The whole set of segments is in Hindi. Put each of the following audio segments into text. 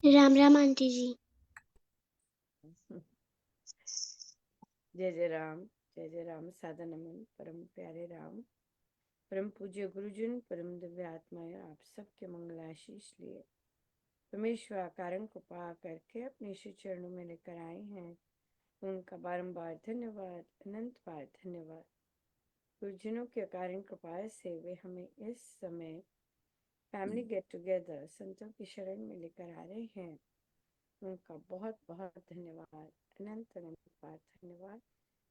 राम राम आंटी जी। जय जय राम। जय जय राम। सादा नमन परम प्यारे राम। परम पूज्य गुरुजन, परम दिव्य आत्माएं, आप सबके मंगलाशीष लिए परमेश्वर कारण को पा करके अपने श्री चरणों में लेकर आए हैं। उनका बारंबार धन्यवाद, अनंत बार धन्यवाद। गुरुजनों के कारण कृपा से वे हमें इस समय फैमिली गेट टुगेदर संतों की शरण में लेकर आ रहे हैं। उनका बहुत बहुत धन्यवाद, अनंत अनंत बार धन्यवाद,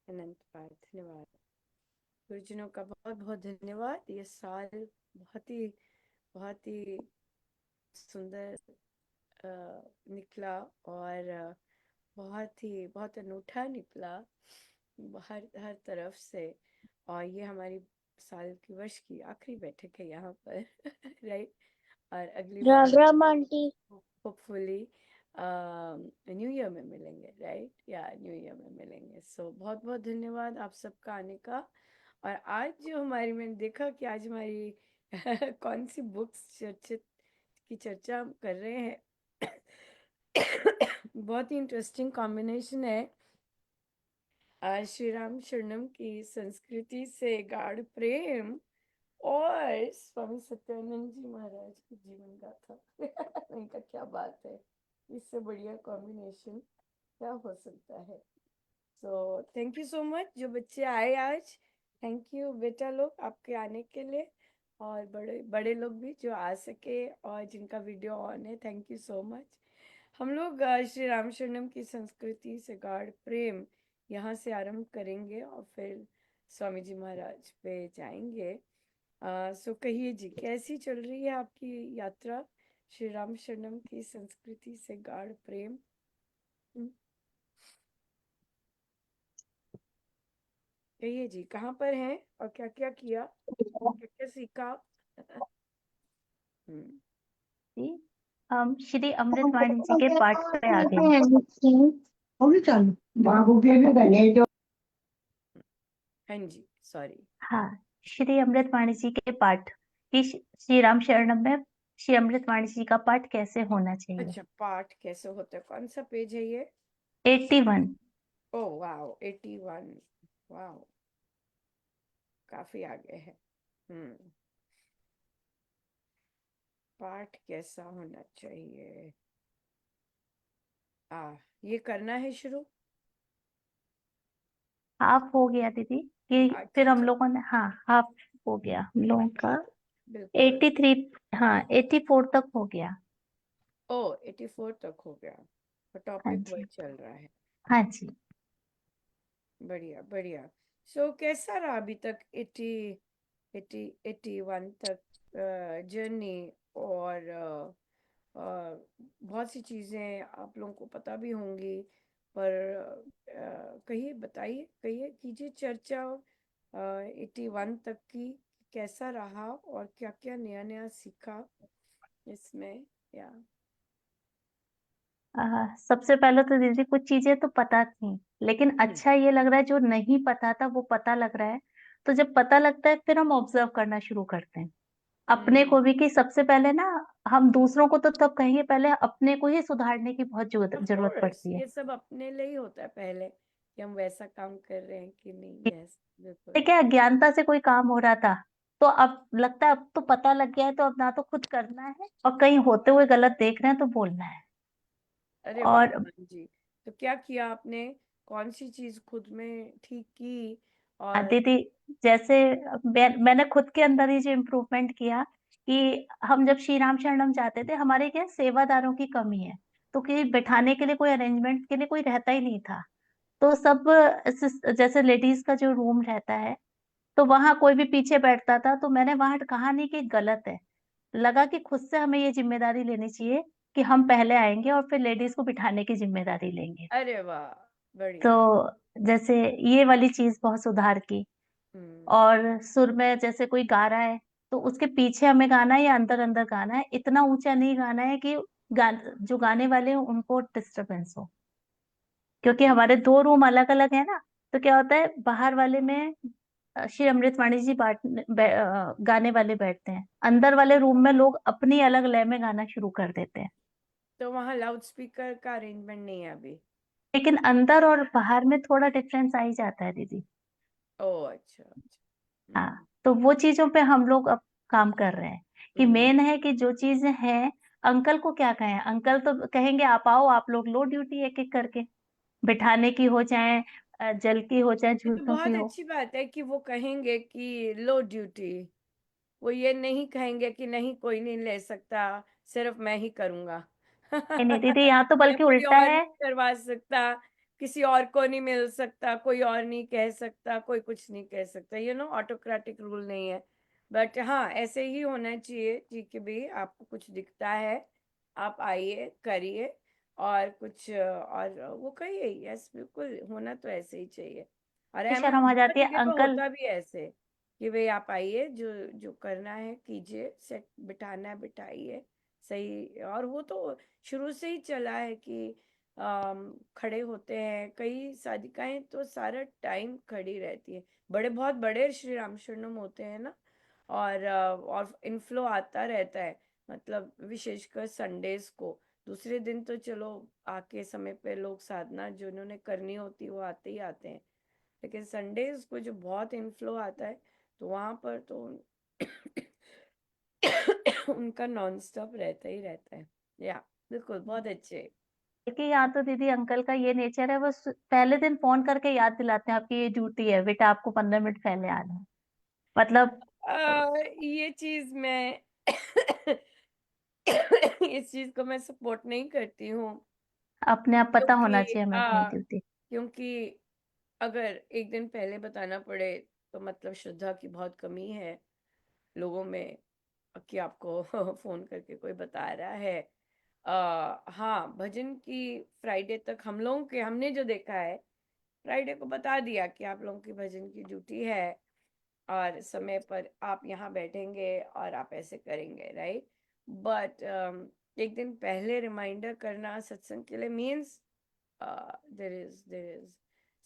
अनंत बार धन्यवाद। गुरुजनों का बहुत बहुत धन्यवाद। ये साल बहुत ही सुंदर निकला और बहुत अनूठा निकला हर तरफ से। और ये हमारी साल की वर्ष की आखिरी बैठक है यहाँ पर राइट। और अगली राम बार राम आंटी। होपफुली न्यू ईयर में मिलेंगे, राइट या न्यू ईयर में मिलेंगे। सो बहुत बहुत धन्यवाद आप सबका आने का। और आज जो हमारी, मैंने देखा कि आज हमारी कौन सी बुक्स चर्चित की चर्चा हम कर रहे हैं। बहुत ही इंटरेस्टिंग कॉम्बिनेशन है। आज श्री राम शरणम की संस्कृति से गाढ़ प्रेम और स्वामी सत्यानंद जी महाराज की जीवन गाथा। इनका क्या बात है, इससे बढ़िया कॉम्बिनेशन क्या हो सकता है। So thank you so much जो बच्चे आए आज। थैंक यू बेटा लोग आपके आने के लिए। और बड़े बड़े लोग भी जो आ सके और जिनका वीडियो ऑन है, थैंक यू सो मच। हम लोग श्री राम शरणम की संस्कृति से गाढ़ प्रेम यहाँ से आरंभ करेंगे और फिर स्वामी जी महाराज पे जाएंगे। सो कहिए जी, कैसी चल रही है आपकी यात्रा श्री राम शरणम की संस्कृति से गाढ़ प्रेम? हम्म, कहिए जी, कहाँ पर हैं और क्या क्या किया, क्या क्या सीखा? हम्म। जी, हम श्री अमृतवाणी जी के पाठ पे आ गए। होगी चालू बाबू के भी गले जो। हाँ जी, सॉरी। हाँ, श्री अमृतवाणी जी के पाठ कि श्री राम शरणम में श्री अमृतवाणी जी का पाठ कैसे होना चाहिए। अच्छा, पाठ कैसे होता है, कौन सा पेज है ये? 81। Oh wow, 81। वाओ, काफी आगे है। हम्म। पाठ कैसा होना चाहिए? ये करना है शुरू। हाफ हो गया दीदी कि अच्छा फिर हम अच्छा, लोगों ने, हाँ, हाफ हो गया हम लोगों का। बिल्कुल। 83, हाँ 84 तक हो गया। ओ, 84 तक हो गया और हाँ टॉपिक वही जी। चल रहा है। हाँ जी। बढ़िया बढ़िया। सो कैसा रहा अभी तक 81 तक जर्नी? और बहुत सी चीज़ें आप लोगों को पता भी होंगी, पर कहिए, बताइए, कहिए, कीजिए चर्चा 81 तक की। कैसा रहा और क्या क्या नया नया सीखा इसमें, या? सबसे पहले तो दीदी कुछ चीजें तो पता थी, लेकिन हम्म। अच्छा ये लग रहा है जो नहीं पता था वो पता लग रहा है। तो जब पता लगता है फिर हम ऑब्जर्व करना शुरू करते हैं अपने हम्म। को भी, कि सबसे पहले ना हम दूसरों को तो तब कहेंगे, पहले अपने को ही सुधारने की बहुत ऑफ जरूरत कोर्स पड़ती है। ये सब अपने लिए ही होता है पहले, कि हम वैसा काम कर रहे हैं कि नहीं। यस, बिल्कुल। ठीक है, अज्ञानता से कोई काम हो रहा था, तो अब लगता है अब तो पता लग गया है, तो अब ना तो खुद करना है और कहीं होते हुए गलत देख रहे हैं तो बोलना है। अरे वाह, और हाँ जी। तो क्या किया आपने, कौन सी चीज खुद में ठीक की? और दीदी, जैसे मैंने खुद के अंदर ही जो इम्प्रूवमेंट किया कि हम जब श्री राम शरणम जाते थे, हमारे क्या सेवादारों की कमी है, तो कि बैठाने के लिए कोई अरेंजमेंट के लिए कोई रहता ही नहीं था। तो सब जैसे लेडीज का जो रूम रहता है, तो वहां कोई भी पीछे बैठता था, तो मैंने वहां कहा नहीं कि गलत है, लगा कि खुद से हमें ये जिम्मेदारी लेनी चाहिए कि हम पहले आएंगे और फिर लेडीज को बिठाने की जिम्मेदारी लेंगे। अरे वाह, तो बढ़िया। जैसे ये वाली चीज बहुत सुधार की। हम्म। और सुर में जैसे कोई गा रहा है, तो उसके पीछे हमें गाना है या अंदर अंदर गाना है, इतना ऊंचा नहीं गाना है कि जो गाने वाले हैं उनको डिस्टरबेंस हो, क्योंकि हमारे दो रूम अलग अलग है ना। तो क्या होता है, बाहर वाले में श्री अमृतवाणी जी गाने वाले बैठते हैं, अंदर वाले रूम में लोग अपनी अलग लय में गाना शुरू कर देते हैं। तो वहाँ लाउड स्पीकर का अरेंजमेंट नहीं है अभी? लेकिन अंदर और बाहर में थोड़ा डिफरेंस आ ही जाता है दीदी। ओह अच्छा अच्छा। हाँ, तो वो चीजों पे हम लोग अब काम कर रहे हैं कि हम्म। मेन है कि जो चीजें हैं, अंकल को क्या कहें, अंकल तो कहेंगे आप आओ, आप लोग लो ड्यूटी एक एक करके, बिठाने की हो चाहे जल की हो चाहे ये तो झूठों की बहुत हो। अच्छी बात है कि वो कहेंगे कि लो ड्यूटी। वो ये नहीं कहेंगे कि नहीं कोई नहीं ले सकता, सिर्फ मैं ही करूंगा। नहीं नहीं दीदी, यहाँ तो या बल्कि कोई उल्टा और है। नहीं करवा सकता, किसी और को नहीं मिल सकता, कोई और नहीं कह सकता, कोई कुछ नहीं कह सकता, ऑटोक्रेटिक रूल नहीं है। बट हाँ, ऐसे ही होना चाहिए जी कि भाई आपको कुछ दिखता है, आप आइए करिए, और कुछ और वो कहिए, यस बिल्कुल होना तो ऐसे ही चाहिए। और शर्म आ बहुत जाती है जगह पर अंकल। होता भी है ऐसे कि भाई आप आइए, जो जो करना है कीजिए, सेट बिठाना है बिठाइए, सही। और वो तो शुरू से ही चला है कि खड़े होते हैं, कई साधिकाएं तो सारा टाइम खड़ी रहती है। बहुत बड़े श्री राम शरणम होते हैं ना, और इनफ्लो आता रहता है, मतलब विशेषकर संडेज को। दूसरे दिन तो चलो आके समय पे लोग साधना जिन्होंने करनी होती है वो आते ही आते हैं, लेकिन संडेज को जो बहुत इनफ्लो आता है, तो वहां पर तो उनका नॉन स्टॉप रहता ही रहता है। या बिल्कुल, बहुत अच्छे। देखिए यहाँ तो दीदी अंकल का ये नेचर है, बस पहले दिन फोन करके याद दिलाते हैं आपकी ये ड्यूटी है बेटा, आपको 15 मिनट पहले आना है। मतलब ये चीज मैं इस चीज को मैं सपोर्ट नहीं करती हूँ, अपने आप पता होना क्योंकि चाहिए हमें अपनी ड्यूटी। क्योंकि अगर एक दिन पहले बताना पड़े तो मतलब श्रद्धा की बहुत कमी है लोगों में, कि आपको फोन करके कोई बता रहा है। हाँ, भजन की फ्राइडे तक हमने जो देखा है, फ्राइडे को बता दिया कि आप लोगों की भजन की ड्यूटी है, और समय पर आप यहाँ बैठेंगे और आप ऐसे करेंगे, राइट। बट एक दिन पहले रिमाइंडर करना सत्संग के लिए मीन्स देर इज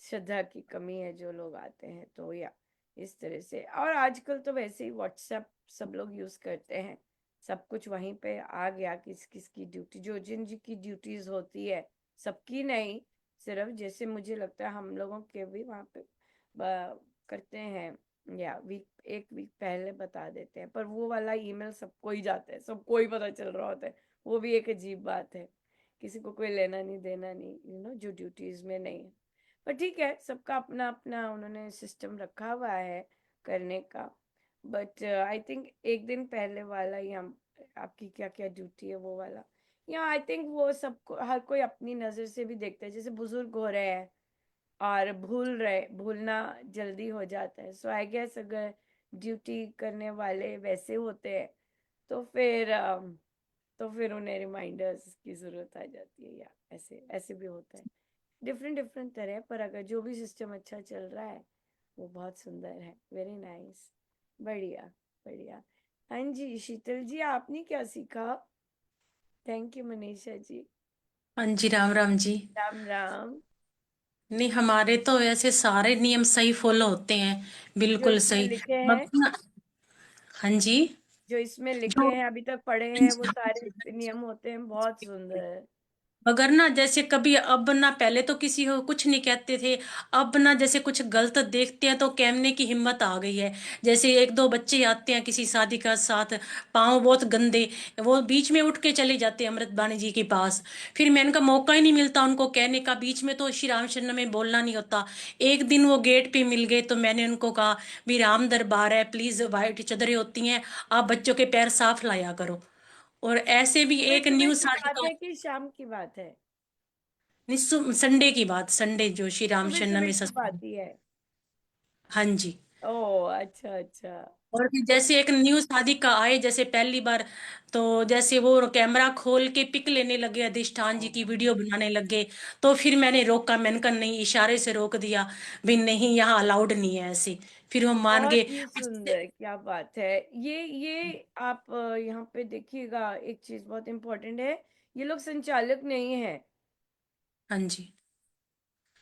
श्रद्धा की कमी है जो लोग आते हैं, तो या इस तरह से। और आजकल तो वैसे ही व्हाट्सएप सब लोग यूज करते हैं, सब कुछ वहीं पे आ गया, किस किस की ड्यूटी, जो जिन जी की ड्यूटीज होती है, सबकी नहीं, सिर्फ जैसे मुझे लगता है हम लोगों के भी वहाँ पे करते हैं, या एक वीक पहले बता देते हैं, पर वो वाला ईमेल सबको ही जाता है, सबको ही पता चल रहा होता है। वो भी एक अजीब बात है, किसी को कोई लेना नहीं देना नहीं, जो ड्यूटीज में नहीं है। पर ठीक है, सबका अपना अपना उन्होंने सिस्टम रखा हुआ है करने का। बट आई थिंक एक दिन पहले वाला, या आपकी क्या क्या ड्यूटी है वो वाला, या आई थिंक वो सबको, हर कोई अपनी नजर से भी देखता है, जैसे बुजुर्ग हो रहे हैं और भूलना जल्दी हो जाता है। सो आई गेस अगर ड्यूटी करने वाले वैसे होते हैं, तो फिर उन्हें रिमाइंडर्स की जरूरत आ जाती है, या ऐसे ऐसे भी होता है। डिफरेंट डिफरेंट तरह, पर अगर जो भी सिस्टम अच्छा चल रहा है वो बहुत सुंदर है, वेरी नाइस, बढ़िया बढ़िया। हाँ जी, शीतल जी आपने क्या सीखा? Thank you Manisha ji. हाँ जी, राम राम जी। राम राम। नहीं, हमारे तो ऐसे सारे नियम सही फॉलो होते हैं, जो बिल्कुल इसमें सही। लिखे हैं, मगर हाँ जी। जो इसमें लिखे जो हैं अभी तक पढ़े हैं, वो सारे नियम होते हैं, बहुत सुंदर। मगर ना जैसे कभी अब ना, पहले तो किसी को कुछ नहीं कहते थे, अब ना जैसे कुछ गलत देखते हैं तो कहने की हिम्मत आ गई है। जैसे एक दो बच्चे आते हैं किसी शादी का साथ, पाँव बहुत गंदे, वो बीच में उठ के चले जाते हैं अमृत बानी जी के पास। फिर मैं उनका मौका ही नहीं मिलता उनको कहने का, बीच में तो श्री राम शरण में बोलना नहीं होता। एक दिन वो गेट पे मिल गए तो मैंने उनको कहा, भी राम दरबार है, प्लीज वाइट चदरें होती हैं, आप बच्चों के पैर साफ लाया करो। और ऐसे भी सुबह एक सुबह न्यू की शादी बात का, है कि शाम की बात है? संडे की बात, संडे जो श्री राम सुबह शरण सुबह में की सत्संग। बात ही है? हाँ जी। ओह अच्छा अच्छा। और भी जैसे एक न्यू शादी का आए जैसे पहली बार, तो जैसे वो कैमरा खोल के पिक लेने लगे, अधिष्ठान जी की वीडियो बनाने लगे, तो फिर मैंने रोका, मैंने कहा नहीं, इशारे से रोक दिया, भी नहीं यहाँ अलाउड नहीं है ऐसे। फिर वो मान बहुत गए। ही सुंदर, क्या बात है। ये आप यहाँ पे देखिएगा, एक चीज बहुत इम्पोर्टेंट है, ये लोग संचालक नहीं है। हाँ जी।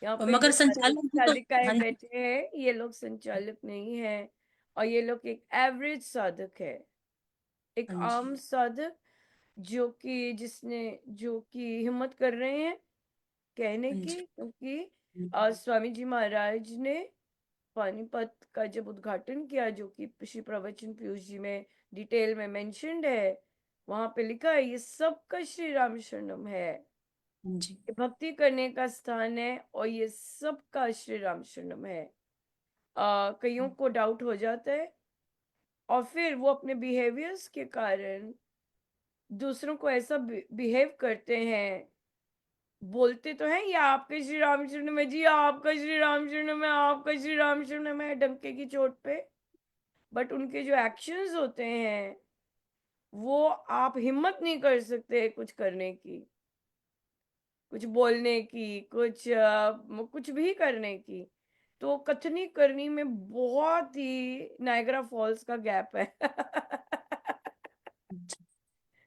यहाँ और पे मगर जो संचालन भी तो, साधिकाएं हाँ जी। बैठे हैं, ये लोग संचालक नहीं है, और ये लोग एक एवरेज साधक है, एक हाँ जी। आम साधक, जो कि हिम्मत कर रहे हैं कहने हाँ की, जी। क्योंकि हम्म, स्वामी जी महाराज ने पानीपत का जब उद्घाटन किया, जो कि श्री प्रवचन पीयूष जी में डिटेल में मेंशन्ड है, वहां पे लिखा है ये सबका श्री राम शरणम है, हाँ जी। ये भक्ति करने का स्थान है और ये सबका श्री राम शरणम है। कईयों को डाउट हो जाता है और फिर वो अपने बिहेवियर्स के कारण दूसरों को ऐसा बिहेव करते हैं, बोलते तो हैं ये आपके श्री रामचंद्र में जी, आपका श्री रामचंद्र में, आपका श्री रामचंद्र में, डंके की चोट पे, बट उनके जो एक्शंस होते हैं वो आप हिम्मत नहीं कर सकते कुछ करने की, कुछ बोलने की, कुछ भी करने की। तो कथनी करनी में बहुत ही नायग्रा फॉल्स का गैप है।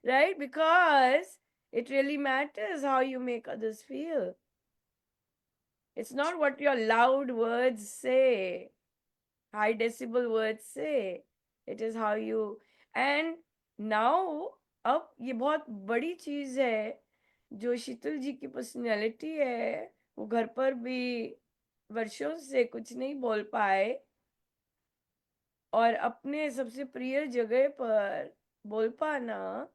Right? Because it really matters how you make others feel. It's not what your loud words say, high decibel words say. It is how you. And now, अब ये बहुत बड़ी चीज है, जो शीतल जी की पर्सनैलिटी है, वो घर पर भी वर्षों से कुछ नहीं बोल पाए और अपने सबसे प्रिय जगह पर बोल पाना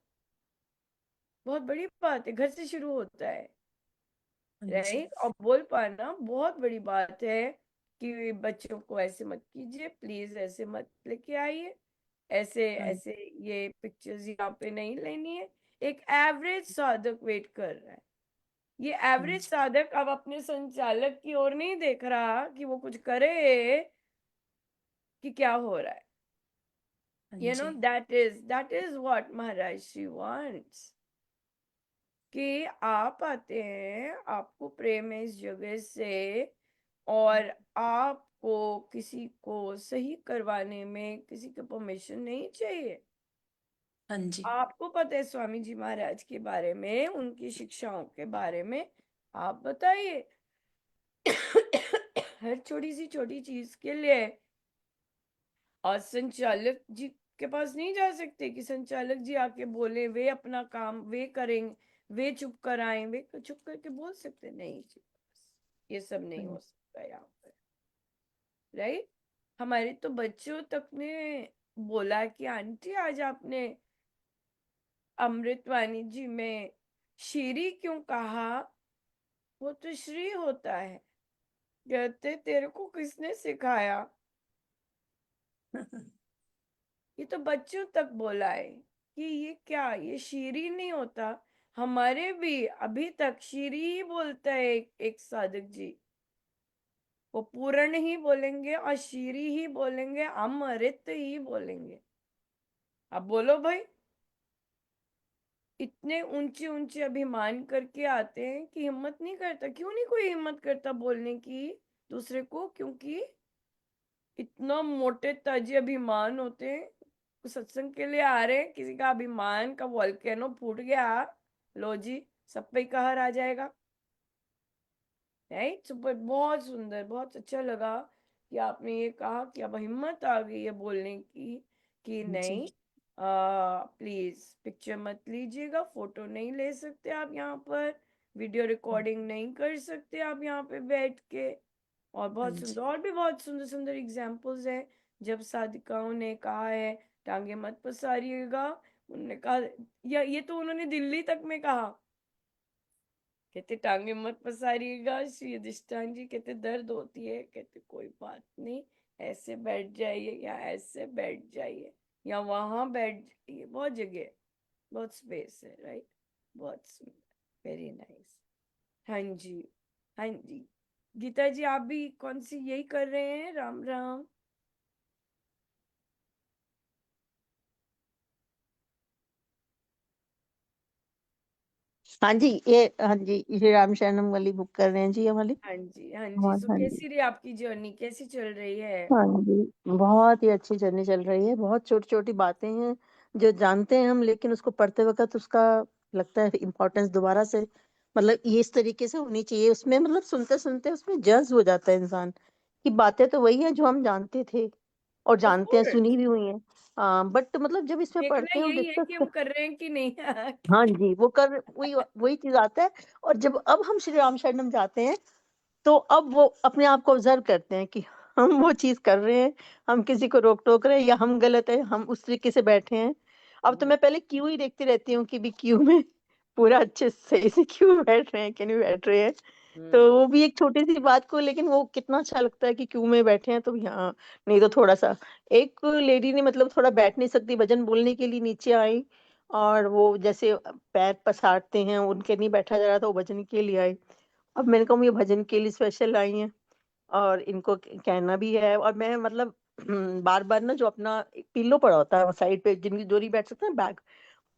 बहुत बड़ी बात है। घर से शुरू होता है, हाँ जी। राइट? और बोल पाना बहुत बड़ी बात है कि बच्चों को ऐसे मत कीजिए, प्लीज ऐसे मत लेके आइए, ऐसे हाँ ऐसे ये पिक्चर्स यहाँ पे नहीं लेनी है। एक एवरेज साधक वेट कर रहा है। ये एवरेज जी। साधक अब अपने संचालक की ओर नहीं देख रहा कि वो कुछ करे कि क्या हो रहा है। हाँ यू नो, जी। That is what Maharaj Shri wants, कि आप आते हैं, आपको प्रेम है इस जगह से, और आपको किसी को सही करवाने में किसी की परमिशन नहीं चाहिए। हाँ जी। आपको पता है स्वामी जी महाराज के बारे में, उनकी शिक्षाओं के बारे में, आप बताइए। हर छोटी चीज के लिए और संचालक जी के पास नहीं जा सकते कि संचालक जी आके बोले, वे अपना काम वे करेंगे, वे चुप कराएं, वे चुप करके बोल सकते नहीं जी, ये सब नहीं हो सकता यहाँ पर, राइट? हमारे तो बच्चों तक ने बोला कि आंटी आज आपने अमृतवाणी जी में श्री क्यों कहा, वो तो श्री होता है। कहते तेरे को किसने सिखाया? ये तो बच्चों तक बोला है कि ये क्या, ये शीरी नहीं होता। हमारे भी अभी तक शीरी ही बोलता है एक साधक जी, वो पूर्ण ही बोलेंगे और शीरी ही बोलेंगे, अमृत ही बोलेंगे। अब बोलो भाई, इतने ऊंचे ऊंचे अभिमान करके आते हैं कि हिम्मत नहीं करता। क्यों नहीं कोई हिम्मत करता बोलने की दूसरे को? क्योंकि इतना मोटे ताजे अभिमान होते हैं। सत्संग के लिए आ रहे हैं, किसी का अभिमान का वॉल्केनो फूट गया, लो जी, सब पे कहर आ जाएगा, राइट? सुपर, बहुत सुंदर, बहुत अच्छा लगा कि आपने ये कहा कि अब हिम्मत आ गई है बोलने की कि नहीं, जी। प्लीज पिक्चर मत लीजिएगा, फोटो नहीं ले सकते आप यहाँ पर, वीडियो रिकॉर्डिंग नहीं कर सकते आप यहाँ पे बैठ के। और हाँ बहुत जी। सुंदर, और भी बहुत सुंदर सुंदर एग्जाम्पल्स हैं, जब साधिकाओं ने कहा है टांगे मत पसारिएगा। उन्होंने कहा, या ये तो उन्होंने दिल्ली तक में कहा, कहते टांगे मत पसारिएगा। श्री अधिष्ठान जी कहते दर्द होती है, कहते कोई बात नहीं, ऐसे बैठ जाइए या ऐसे बैठ जाइए या वहां बैठ जाइए, बहुत जगह है, बहुत स्पेस है, राइट? बहुत सुंदर, वेरी नाइस। हाँ जी, हाँ जी। गीता जी, आप भी कौन सी यही कर रहे हैं? राम राम। हाँ जी, हाँ जी, श्री राम शरणम वाली बुक कर रहे हैं जी, ये वाली। हाँ जी, हाँ जी। बहुत, सो हाँ जी, कैसी रही आपकी जर्नी, कैसी चल रही है? हाँ जी, बहुत ही अच्छी जर्नी चल रही है। बहुत छोटी छोटी बातें हैं जो जानते हैं हम, लेकिन उसको पढ़ते वक्त उसका लगता है इम्पोर्टेंस दोबारा से, मतलब ये इस तरीके से होनी चाहिए उसमें, मतलब सुनते सुनते उसमें जज्ब हो जाता है इंसान कि बातें तो वही हैं जो हम जानते थे और ऑफ जानते हैं, सुनी कोर्स। भी हुई हैं। बट मतलब जब इसमें देखना पढ़ते हैं और यही है कि डिस्कस हम कर रहे हैं कि नहीं। हाँ जी, वो कर वही वही चीज़ आता है। और जब अब हम श्री राम शरणम जाते हैं, तो अब वो अपने आप को ऑब्ज़र्व करते हैं कि हम वो चीज़ कर रहे हैं, हम किसी को रोक-टोक रहे हैं या हम गलत हैं, हम उस तरीके से बैठे हैं। अब तो मैं पहले क्यू ही देखती रहती हूँ कि भी क्यू में पूरा अच्छे से सही से क्यों बैठ रहे हैं कि नहीं बैठ रहे हैं। तो वो भी एक छोटी-सी बात को लेकिन वो कितना अच्छा लगता है कि क्यू में बैठे हैं तो यहाँ नहीं तो थोड़ा-सा एक लेडी ने मतलब थोड़ा बैठ नहीं सकती, भजन बोलने के लिए नीचे आई और वो जैसे पैर पसारते हैं, उनके नहीं बैठा जा रहा था, वो भजन के लिए आई। अब मैंने कहा ये भजन के लिए स्पेशल आई हैं और इनको कहना भी है और मैं मतलब बार-बार ना जो अपना एक पिल्लो पड़ा होता है साइड पे जिनकी जो नहीं बैठ सकते ना बैक,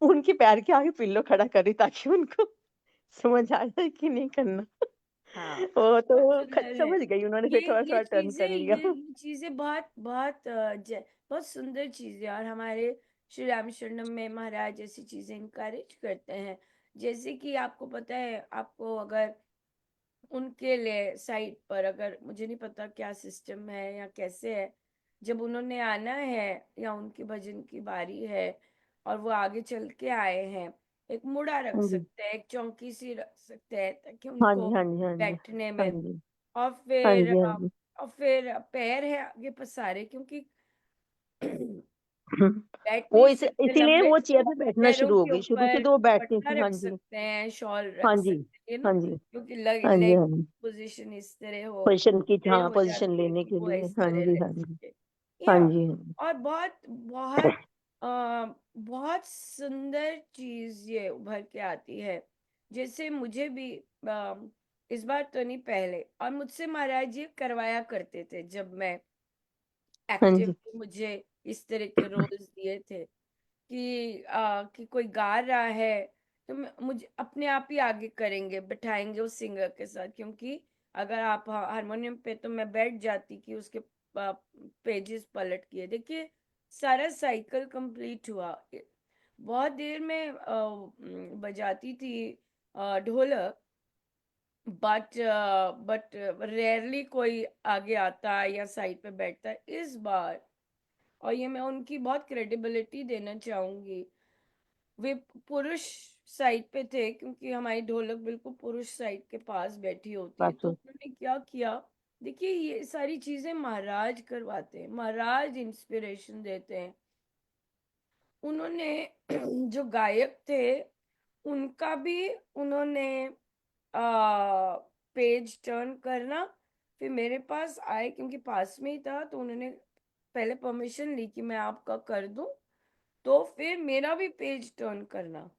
उनके पैर के आगे पिल्लो खड़ा करी ताकि उनको समझ आ जाए कि नहीं करना। हाँ, वो बहुत तो सुंदर है। समझ गई उन्होंने फिर ये थोड़ा-थोड़ा टर्न चीजें कर लिया। ये चीजें बहुत बहुत बहुत सुंदर चीजें, और हमारे श्री राम शरणम में महाराज ऐसी चीजें इनकरेज करते हैं। जैसे कि आपको पता है, आपको अगर उनके लिए साइट पर, अगर मुझे नहीं पता क्या सिस्टम है या कैसे है, जब उन्होंने आना है या उनकी भजन की बारी है और वो आगे चल के आए हैं, एक मुड़ा रख हाँ जी। सकते हैं, एक चौकी सी रख सकते हैं ताकि हाँ उनको जी, हाँ जी, हाँ जी। बैठने हाँ में। जी। और हाँ फिर जी, हाँ जी। और फिर पैर है आगे पसारे, क्योंकि हुँ। बैठ वो नहीं इस सकते इसीलिए लंबे, वो तो चेयर पे बैठना पैरों शुरू हो के गई। शुरू से ऊपर तो वो बैठती दुपट्टा थी। हाँ रख जी। सकते हैं, शॉल हाँ रख जी। सकते हैं ना, हाँ जी। क्योंकि हाँ जी, लेग हाँ जी। पोजीशन इस तरह हो, पोज़ीशन की तरह हाँ, हो पोज़ीशन जाती है लेने कि के वो लिए। इस हाँ तरह जी, लग हाँ जी। सके। हाँ या जी, हाँ जी। और बहुत बहुत बहुत सुंदर चीज ये उभर के आती है। जैसे मुझे भी इस बार तो नहीं, पहले, और मुझसे महाराज ये करवाया करते थे जब मैं हाँ एक्टिव जी। थी, मुझे इस तरह के रोल्स दिए थे कि कोई गा रहा है तो मुझे अपने आप ही आगे करेंगे, बिठाएंगे उस सिंगर के साथ, क्योंकि अगर आप हारमोनियम पे, तो मैं बैठ जाती कि उसके पेजेस पलट किए, देखिए सारा साइकिल कंप्लीट हुआ। बहुत देर में बजाती थी ढोलक, बट रेयरली कोई आगे आता है या साइड पे बैठता है। इस बार, और ये मैं उनकी बहुत क्रेडिबिलिटी देना चाहूंगी, वे पुरुष साइड पे थे, क्योंकि हमारी ढोलक बिल्कुल पुरुष साइड के पास बैठी होती है। तो वाक़ई। उन्होंने क्या किया, देखिए ये सारी चीजें महाराज करवाते हैं, महाराज इंस्पिरेशन देते हैं। उन्होंने जो गायक थे उनका भी उन्होंने पेज टर्न करना, फिर मेरे पास आए, क्योंकि पास में ही था, तो उन्होंने पहले परमिशन ली कि मैं आपका कर दूं, तो फिर मेरा भी पेज टर्न करना,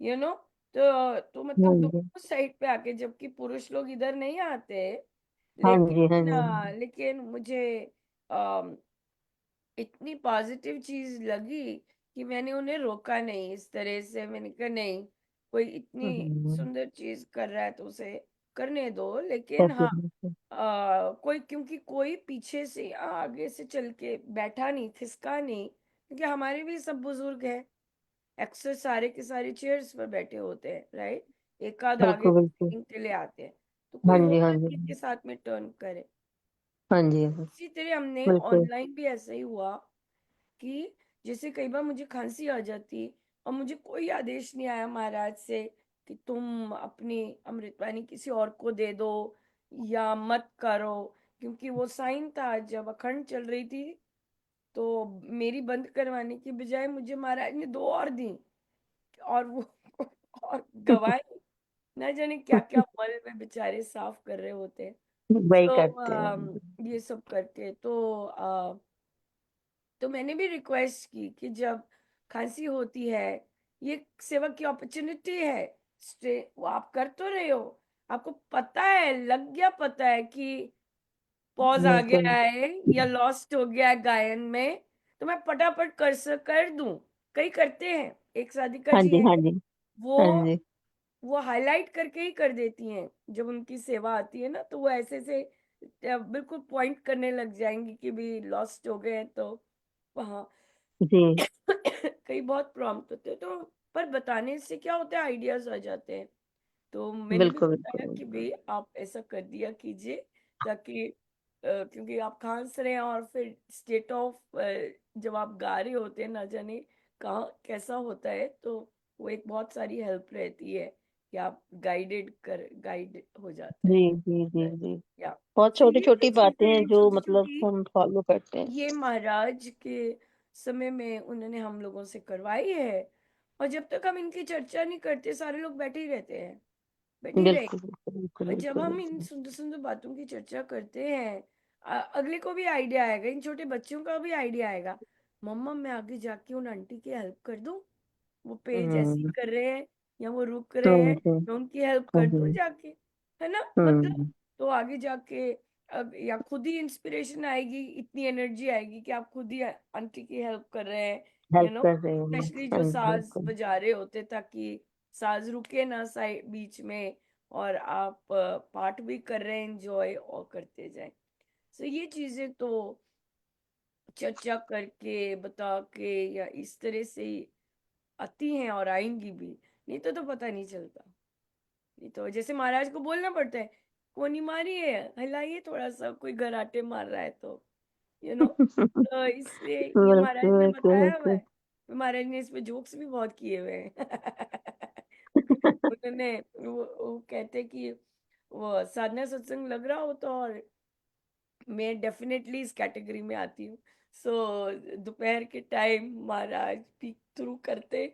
यू नो। तो हाँ मतलब जी। दोनों साइड पे आके, जबकि पुरुष लोग इधर नहीं आते, हाँ जी, हाँ लेकिन जी। लेकिन मुझे अम, इतनी पॉजिटिव चीज लगी कि मैंने उन्हें रोका नहीं। इस तरह से मैंने कहा नहीं, कोई इतनी हुँ, सुंदर चीज कर रहा है तो उसे करने दो, लेकिन हाँ, डेफ़िनिटली। कोई, क्योंकि कोई पीछे से या आगे से चल के बैठा नहीं, खिसका नहीं, क्योंकि हमारे भी सब बुजुर्ग हैं, अक्सर सारे के सारे चेयर्स पर बैठे होते हैं, राइट, एक आध आगे बिल्कुल, बिल्कुल। मीटिंग के लिए आते हैं, तो हाँ कोई जी, हाँ होता जी। नहीं है कि साथ में टर्न करे। हाँ जी, हाँ। इसी तरह हमने बिल्कुल। ऑनलाइन भी ऐसा ही हुआ कि जैसे कई बार मुझे खांसी आ जाती और मुझे कोई आदेश नहीं आया महाराज से कि तुम अपनी अमृतवाणी किसी और को दे दो या मत करो, क्योंकि वो साइन था जब अखंड चल रही थी, तो मेरी बंद करवाने की बजाय मुझे महाराज ने दो और दी, और वो और गवाए, न जाने क्या क्या मल में बेचारे साफ कर रहे होते हैं। वही तो करते हैं। ये सब करके तो मैंने भी रिक्वेस्ट की कि जब खांसी होती है, ये सेवा की अपॉर्चुनिटी है, वो आप कर तो रहे हो, आपको पता है, लग गया पता है कि पॉज आ बिल्कुल। गया है या लॉस्ट हो गया है गायन में, तो मैं फटाफट कर दूं। कई करते हैं, एक साधिका हाँ जी जी, हैं, हाँ जी। वो हाँ जी। वो हाईलाइट करके ही कर देती हैं, जब उनकी सेवा आती है ना, तो वो ऐसे से बिल्कुल पॉइंट करने लग जाएंगी कि भी लॉस्ट हो गए हैं, तो वहाँ जी, कई बहुत प्रॉम्प्ट होते हैं, तो पर बताने से क्या होता है, आइडियाज आ जाते हैं। तो मैंने भी बिल्कुल, बताया बिल्कुल। कि भाई आप ऐसा कर दिया कीजिए, ताकि क्योंकि आप खांस रहे हैं और फिर स्टेट ऑफ जब आप गा रहे होते हैं ना जाने कहाँ कैसा होता है, तो वो एक बहुत सारी हेल्प रहती है कि आप गाइड हो जाते हैं। जी जी जी जी। या बहुत सो छोटी ये छोटी जो बातें चीजें हैं हैं जो छोटी मतलब छोटी, हम फॉलो करते हैं। ये महाराज के समय में उन्होंने हम लोगों से करवाई है। और जब तक हम इनकी चर्चा नहीं करते, सारे लोग बैठे ही रहते हैं, बैठे ही रहे। बिल्कुल बिल्कुल बिल्कुल और जब बिल्कुल हम इन बिल्कुल। सुंदर सुंदर बातों की चर्चा करते हैं, अगले को भी आइडिया आएगा, इन छोटे बच्चों का भी आइडिया आएगा, मम्मा मैं आगे जाके उन आंटी की हेल्प कर दूं, वो पेज ऐसे हम्म कर रहे हैं या वो रुक रहे हैं, हम्म मैं उनकी हेल्प कर दूं हम्म जाके, है ना, मतलब। हम्म। तो आगे जाके अब या खुद ही इंस्पिरेशन आएगी, इतनी एनर्जी आएगी कि आप खुद ही आंटी की हेल्प कर रहे हैं, हेल्प कर रहे हैं। स्पेशली हाँ जो जी साज बिल्कुल। बजा रहे होते, ताकि साज रुके ना साइड बीच में, और आप पार्ट भी कर रहे हैं, एंजॉय और करते जाएं। सो ये चीजें तो चर्चा करके बता के या इस तरह से ही आती हैं और आएंगी भी, नहीं तो पता नहीं चलता। नहीं तो जैसे महाराज को बोलना पड़ता है, कोनी मारी है, हिलाइए थोड़ा सा, कोई घराटे मार रहा है तो, तो इसलिए ये महाराज बिल्कुल ने बिल्कुल बताया हुआ बिल्कुल। है। महाराज ने इस पे जोक्स भी बहुत किए हुए हैं। उन्होंने वो कहते कि वो साधना सत्संग लग रहा हो तो, और मैं डेफिनेटली इस कैटेगरी में आती हूँ। सो दोपहर के टाइम महाराज पीक थ्रू करते,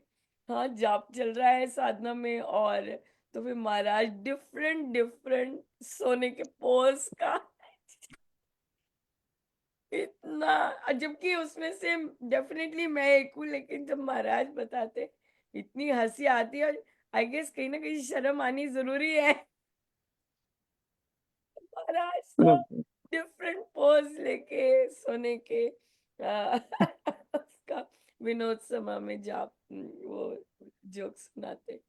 हाँ जाप चल रहा है साधना में, और तो फिर महाराज डिफरेंट डिफरेंट सोने के पोज का इतना, जबकि उसमें से डेफिनेटली मैं एक हूँ, लेकिन जब महाराज बताते इतनी हंसी आती है। आई गेस कहीं ना कहीं शर्म आनी जरूरी है। महाराज तो हम्म, डिफरेंट पोज लेके सोने के उसका विनोद समा में जाप, वो जोक सुनाते,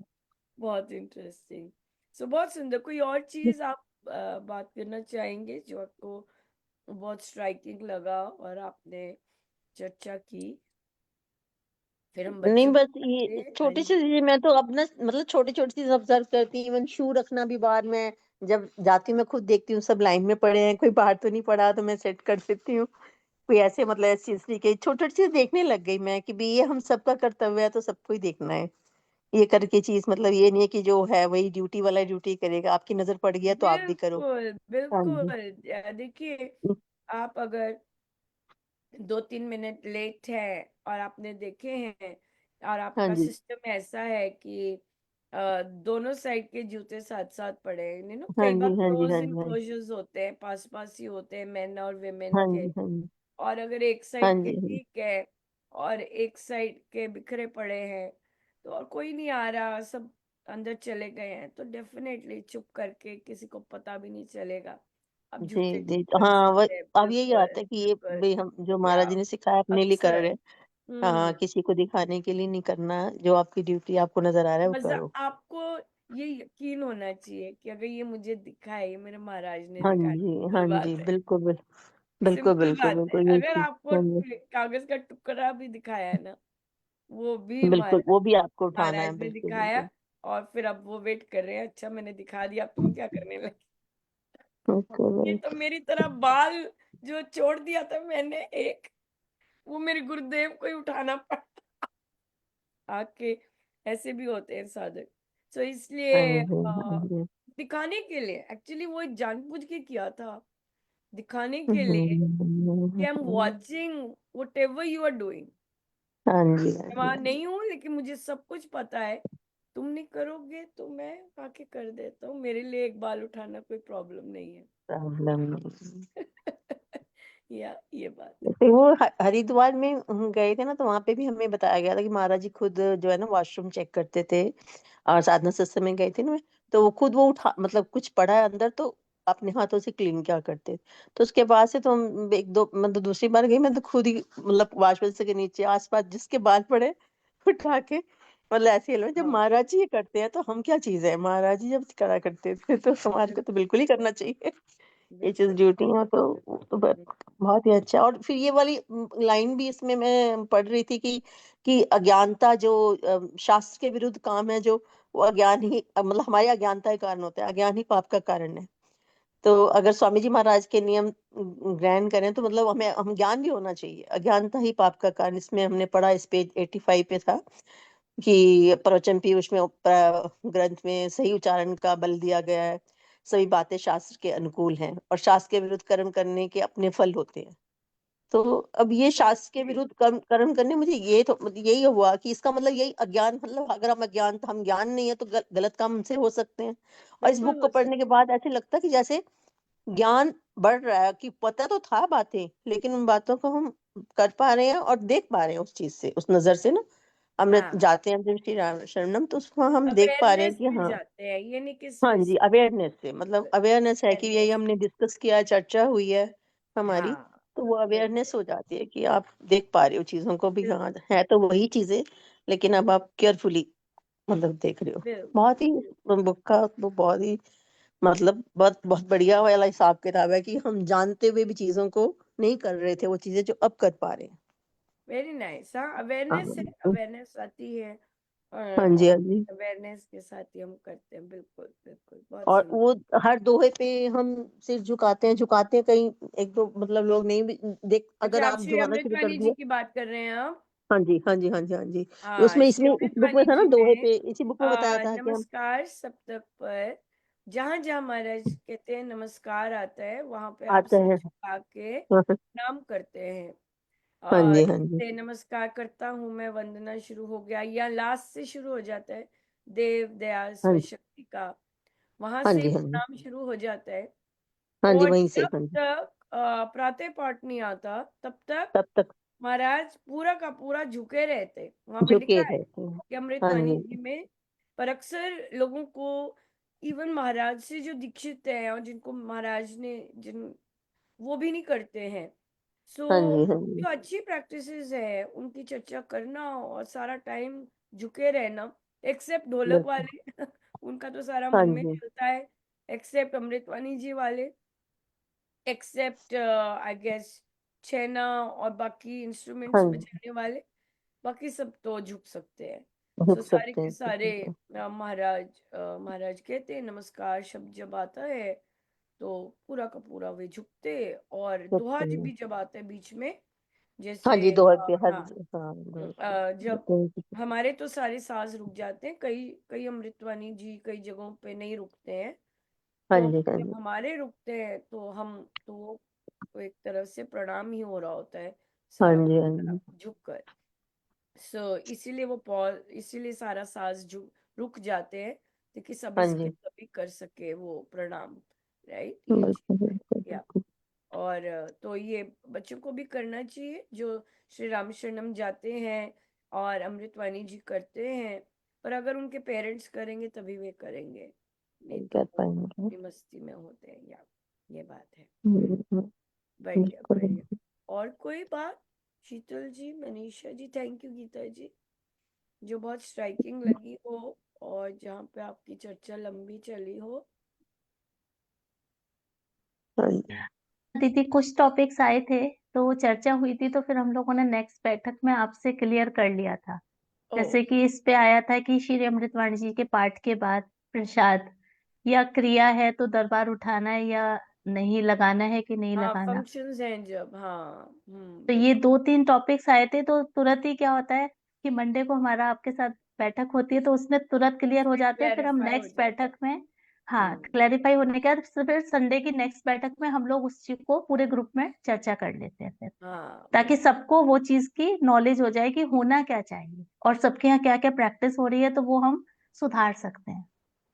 बहुत इंटरेस्टिंग। सो बहुत सुंदर। कोई और चीज आप बात करना चाहेंगे जो आपको बहुत स्ट्राइकिंग लगा और आपने चर्चा की, फिर हम नहीं बच्चों बस को ये बताते हैं। हाँ छोटी सी जी। चीजें मैं तो अपना मतलब छोटी छोटी चीज ऑब्जर्व करती हूँ। इवन शू रखना भी बाहर में जब जाती हूँ मैं खुद देखती हूँ सब लाइन में पड़े हैं, कोई बाहर तो नहीं पड़ा, तो मैं सेट कर देती हूँ। कोई ऐसे मतलब ऐसी चीज की छोटी छोटी चीज देखने लग गई मैं कि भी ये हम सबका कर्तव्य है तो सबको ही देखना है। ये करके चीज मतलब ये नहीं है कि जो है वही ड्यूटी वाला ड्यूटी करेगा, आपकी नजर पड़ गया तो आप भी करो। बिल्कुल हाँ जी। बिल्कुल। देखिए, आप अगर 2-3 मिनट लेट है और आपने देखे हैं, और हाँ आपका जी सिस्टम ऐसा है कि दोनों साइड के जूते साथ साथ पड़े हैं, हाँ कई बार जी हाँ जी क्लोज हाँ जी हाँ जी इनक्लोजर्स होते हैं, पास पास ही होते हैं, मेन और वेमेन हाँ के। जी हाँ जी और अगर एक हाँ साइड के जी हाँ जी। ठीक है और एक साइड के बिखरे पड़े हैं, तो और कोई नहीं आ रहा, सब अंदर चले गए हैं, तो डेफिनेटली चुप करके किसी को पता भी नहीं चलेगा, आप जी जूते जी ठीक कर हाँ वो सकते हैं। अब यही बिल्कुल आता है कि ये बिल्कुल। भाई हम जो या महाराज जी ने सिखाया अपने लिए कर अक्सर। रहे हैं। हाँ हम्म। किसी को दिखाने के लिए नहीं करना, जो आपकी ड्यूटी आपको नजर आ रहा है वो मजा करो। आपको ये यकीन होना चाहिए कि अगर ये मुझे दिखा है, ये मेरे महाराज ने हाँ दिखाया, जी हाँ सिंपल जी बात है। बिल्कुल बिल्कुल सिंपल बिल्कुल बात है, बिल्कुल ये अगर चीज। आपको हाँ जी कागज का टुकड़ा भी दिखाया है ना, वो भी बिल्कुल वो भी आपको उठाना है, महाराज ने बिल्कुल दिखाया। बिल्कुल। और फिर अब वो वेट कर रहे हैं, अच्छा मैंने दिखा दिया, अब तुम क्या करने लगे। ये बिल्कुल तो मेरी तरह बाल जो छोड़ दिया था मैंने एक, वो मेरे गुरुदेव को ही उठाना पड़ा आके। ऐसे भी होते हैं साधक। तो हाँ इसलिए जी हाँ जी। दिखाने के लिए एक्चुअली वो जानबूझ के किया था, दिखाने के लिए कि I am hmm. Watching whatever you are doing. हाँ जी हाँ मैं जी वहां हाँ जी। नहीं हूँ, लेकिन मुझे सब कुछ पता है। तुम नहीं करोगे तो मैं आके कर देता हूँ, मेरे लिए एक बाल उठाना कोई प्रॉब्लम नहीं है। प्रॉब्लम नहीं। या ये बात है। फिर वो हरिद्वार में हम गए थे ना, तो वहां पे भी हमें बताया गया था कि महाराज जी खुद जो है ना वॉशरूम चेक करते थे। और साधना सत्संग में गए थे ना, तो वो खुद वो उठा मतलब कुछ पड़ा है अंदर तो अपने हाथों से क्लीन क्या करते। तो उसके बाद से तो हम एक दो मतलब दूसरी बार गई मैं तो खुद ही मतलब वॉश बेसिन के नीचे आसपास जिसके बाल पड़े उठा के मतलब ऐसे ही लो। जब हाँ महाराज जी ये करते हैं तो हम क्या चीज है, महाराज जी जब करा करते थे तो समाज को तो बिल्कुल बिल्कुल ही करना चाहिए। ये चीज बिल्कुल ड्यूटी है तो बिल्कुल। तो बहुत ही अच्छा। और फिर ये वाली लाइन भी इसमें मैं पढ़ रही थी कि अज्ञानता जो शास्त्र के विरुद्ध काम है, जो वो अज्ञान ही मतलब हमारी अज्ञानता के कारण होता है, अज्ञान ही पाप का कारण है। तो अगर स्वामी जी महाराज के नियम ग्रहण करें तो मतलब हम ज्ञान भी होना चाहिए। अज्ञानता ही पाप का कारण, इसमें हमने पढ़ा, इस पेज 85 पे था कि प्रवचन पीयूष में ग्रंथ में सही उच्चारण का बल दिया गया है। सभी बातें शास्त्र के अनुकूल हैं और शास्त्र के विरुद्ध कर्म करने के अपने फल होते हैं। तो अब ये शास्त्र के विरुद्ध कर्म करने, मुझे ये तो मतलब यही हुआ कि इसका मतलब यही अज्ञान, मतलब अगर हम ज्ञान नहीं है तो गलत काम हमसे हो सकते हैं। और इस बिल्कुल बुक को हो पढ़ने के सकता बाद ऐसे लगता है कि जैसे ज्ञान बढ़ रहा है, कि पता तो था बातें, लेकिन उन बातों को हम कर पा रहे हैं और देख पा रहे हैं उस चीज से, उस नजर से ना। है। अमृत हाँ, जाते हैं जब श्री राम शरणम, तो उसमें हम देख पा रहे हैं अवेयरनेस कि मिल हाँ। जाते हैं, ये नहीं कि हाँ जी, अवेयरनेस से मतलब अवेयरनेस है कि यही अवेयरनेस। हमने डिस्कस किया, चर्चा हुई है हमारी। हाँ, तो वो अवेयरनेस बिल्कुल हो जाती है कि आप देख पा रहे हो चीजों को भी, हाँ बिल्कुल है तो वही चीजें, लेकिन अब आप केयरफुली मतलब देख रहे हो। बिल्कुल बहुत ही बुक का तो बहुत ही मतलब बहुत बहुत बढ़िया वाला हिसाब किताब है कि हम जानते हुए भी चीजों को नहीं कर रहे थे, वो चीजें जो अब कर पा रहे हैं। Very nice. हाँ, हाँ अवेयरनेस है, अवेयरनेस आती है हाँ जी, और हाँ जी। अवेयरनेस के साथ ही हम करते हैं। बिल्कुल बिल्कुल, बहुत और सुंदर। वो हर दोहे पे हम सिर झुकाते हैं, कहीं एक दो मतलब लोग नहीं भी देख, अगर अच्छा, आप आप श्री झुकाना शुरू कर अमृतवाणी जी दिए। की बात कर रहे हैं आप? हाँ जी, हाँ जी, हाँ जी, हाँ जी। हाँ, उसमें श्री इसमें इस बुक में अमृतवाणी था ना, जी दोहे में पे, इसी बुक में बताया था कि हम। नमस्कार सप्तक पर जहां जहां महाराज कहते हैं नमस्कार आता है, वहां पे आप आते सिर हैं। झुका के हाँ प्रणाम करते हैं। हाँ जी, हाँ जी, जैसे नमस्कार करता हूँ मैं, वंदना शुरू हो गया, या लास्ट से शुरू हो जाता है, देव दया हाँ स्व जी, शक्ति का, वहां हाँ से जी, हाँ जी, प्रणाम शुरू हो जाता है। हाँ जी, और वहीं से, जब हाँ जी। तक प्रातः पाठ नहीं आता तब तक तब तक महाराज पूरा का पूरा झुके रहते। वहां पे झुके लिखा है रहते हैं। कि हाँ अमृतवाणी जी, जी में, पर अक्सर लोगों को, इवन महाराज से जो दीक्षित हैं और जिनको महाराज ने जिन वो भी नहीं करते हैं। सो हाँ जी, हाँ जी, जो अच्छी प्रैक्टिसेस है उनकी चर्चा करना और सारा टाइम झुके रहना, एक्सेप्ट ढोलक बिल्कुल। वाले उनका तो सारा हाँ मन में जी, चलता है, एक्सेप्ट अमृतवाणी जी वाले, एक्सेप्ट आई गेस छेना और बाकी हाँ इंस्ट्रूमेंट्स जी, बजाने वाले, बाकी सब तो झुक सकते हैं। सो झुक सारे सकते के हैं, सारे महाराज कहते हैं नमस्कार शब्द जब आता है तो पूरा का पूरा वे झुकते। और दोहा झुकते जी हैं। भी जब आता है बीच में, हाँ जैसे जी, दोहे पे हर। हाँ, हाँ, दोहे पे जब झुकते हैं। हमारे तो सारे सांस रुक जाते हैं, कई कई अमृतवाणी जी कई जगहों पे नहीं रुकते हैं। हाँ तो जी, हाँ जब जी, हमारे रुकते हैं तो हम तो वो एक तरह से प्रणाम ही हो रहा होता है, हाँ सारा का जी, हाँ सारा जी, झुक कर। सो इसीलिए वो पॉज, इसीलिए सारा सांस झुक रुक जाते हैं ताकि हाँ सभी के जी। सभी कर सके वो प्रणाम। राइट, ये बिल्कुल, चीज है। बिल्कुल, या बिल्कुल। और तो ये बच्चों को भी करना चाहिए जो श्री राम शरणम जाते हैं और अमृतवाणी जी करते हैं। पर अगर उनके पेरेंट्स करेंगे तभी वे करेंगे, नहीं नहीं तो कर वो पाएंगे। अपनी मस्ती में होते हैं। या ये बात है। हम्म, बढ़िया बिल्कुल। बढ़िया। और कोई बात? शीतल जी, मनीषा जी, थैंक यू गीता जी, जो बहुत स्ट्राइकिंग लगी हो और जहाँ पे आपकी चर्चा लंबी चली हो। हाँ जी, दीदी कुछ टॉपिक्स आए थे तो चर्चा हुई थी, तो फिर हम लोगों ने नेक्स्ट बैठक में आपसे क्लियर कर लिया था। ओ, जैसे कि इस पे आया था कि श्री अमृतवाणी जी के पाठ के बाद प्रसाद या क्रिया है तो दरबार उठाना है या नहीं लगाना है कि नहीं हाँ, लगाना। फंक्शंस हैं जब, हाँ, तो ये बिल्कुल 2-3 टॉपिक्स आए थे, तो तुरंत ही क्या होता है कि मंडे को हमारा आपके साथ बैठक होती है तो उसमें तुरंत क्लियर हो उसमें जाते हैं, फिर हम क्लैरिफाई हो नेक्स्ट जाता है। बैठक में, हाँ, हम्म, क्लैरिफाई होने के बाद फिर संडे की नेक्स्ट बैठक में हम लोग उस चीज को पूरे ग्रुप में चर्चा कर लेते हैं फिर, हाँ ताकि बिल्कुल सबको वो चीज की नॉलेज हो जाए कि होना क्या चाहिए और सबके यहाँ क्या क्या प्रैक्टिस हो रही है, तो वो हम सुधार सकते हैं।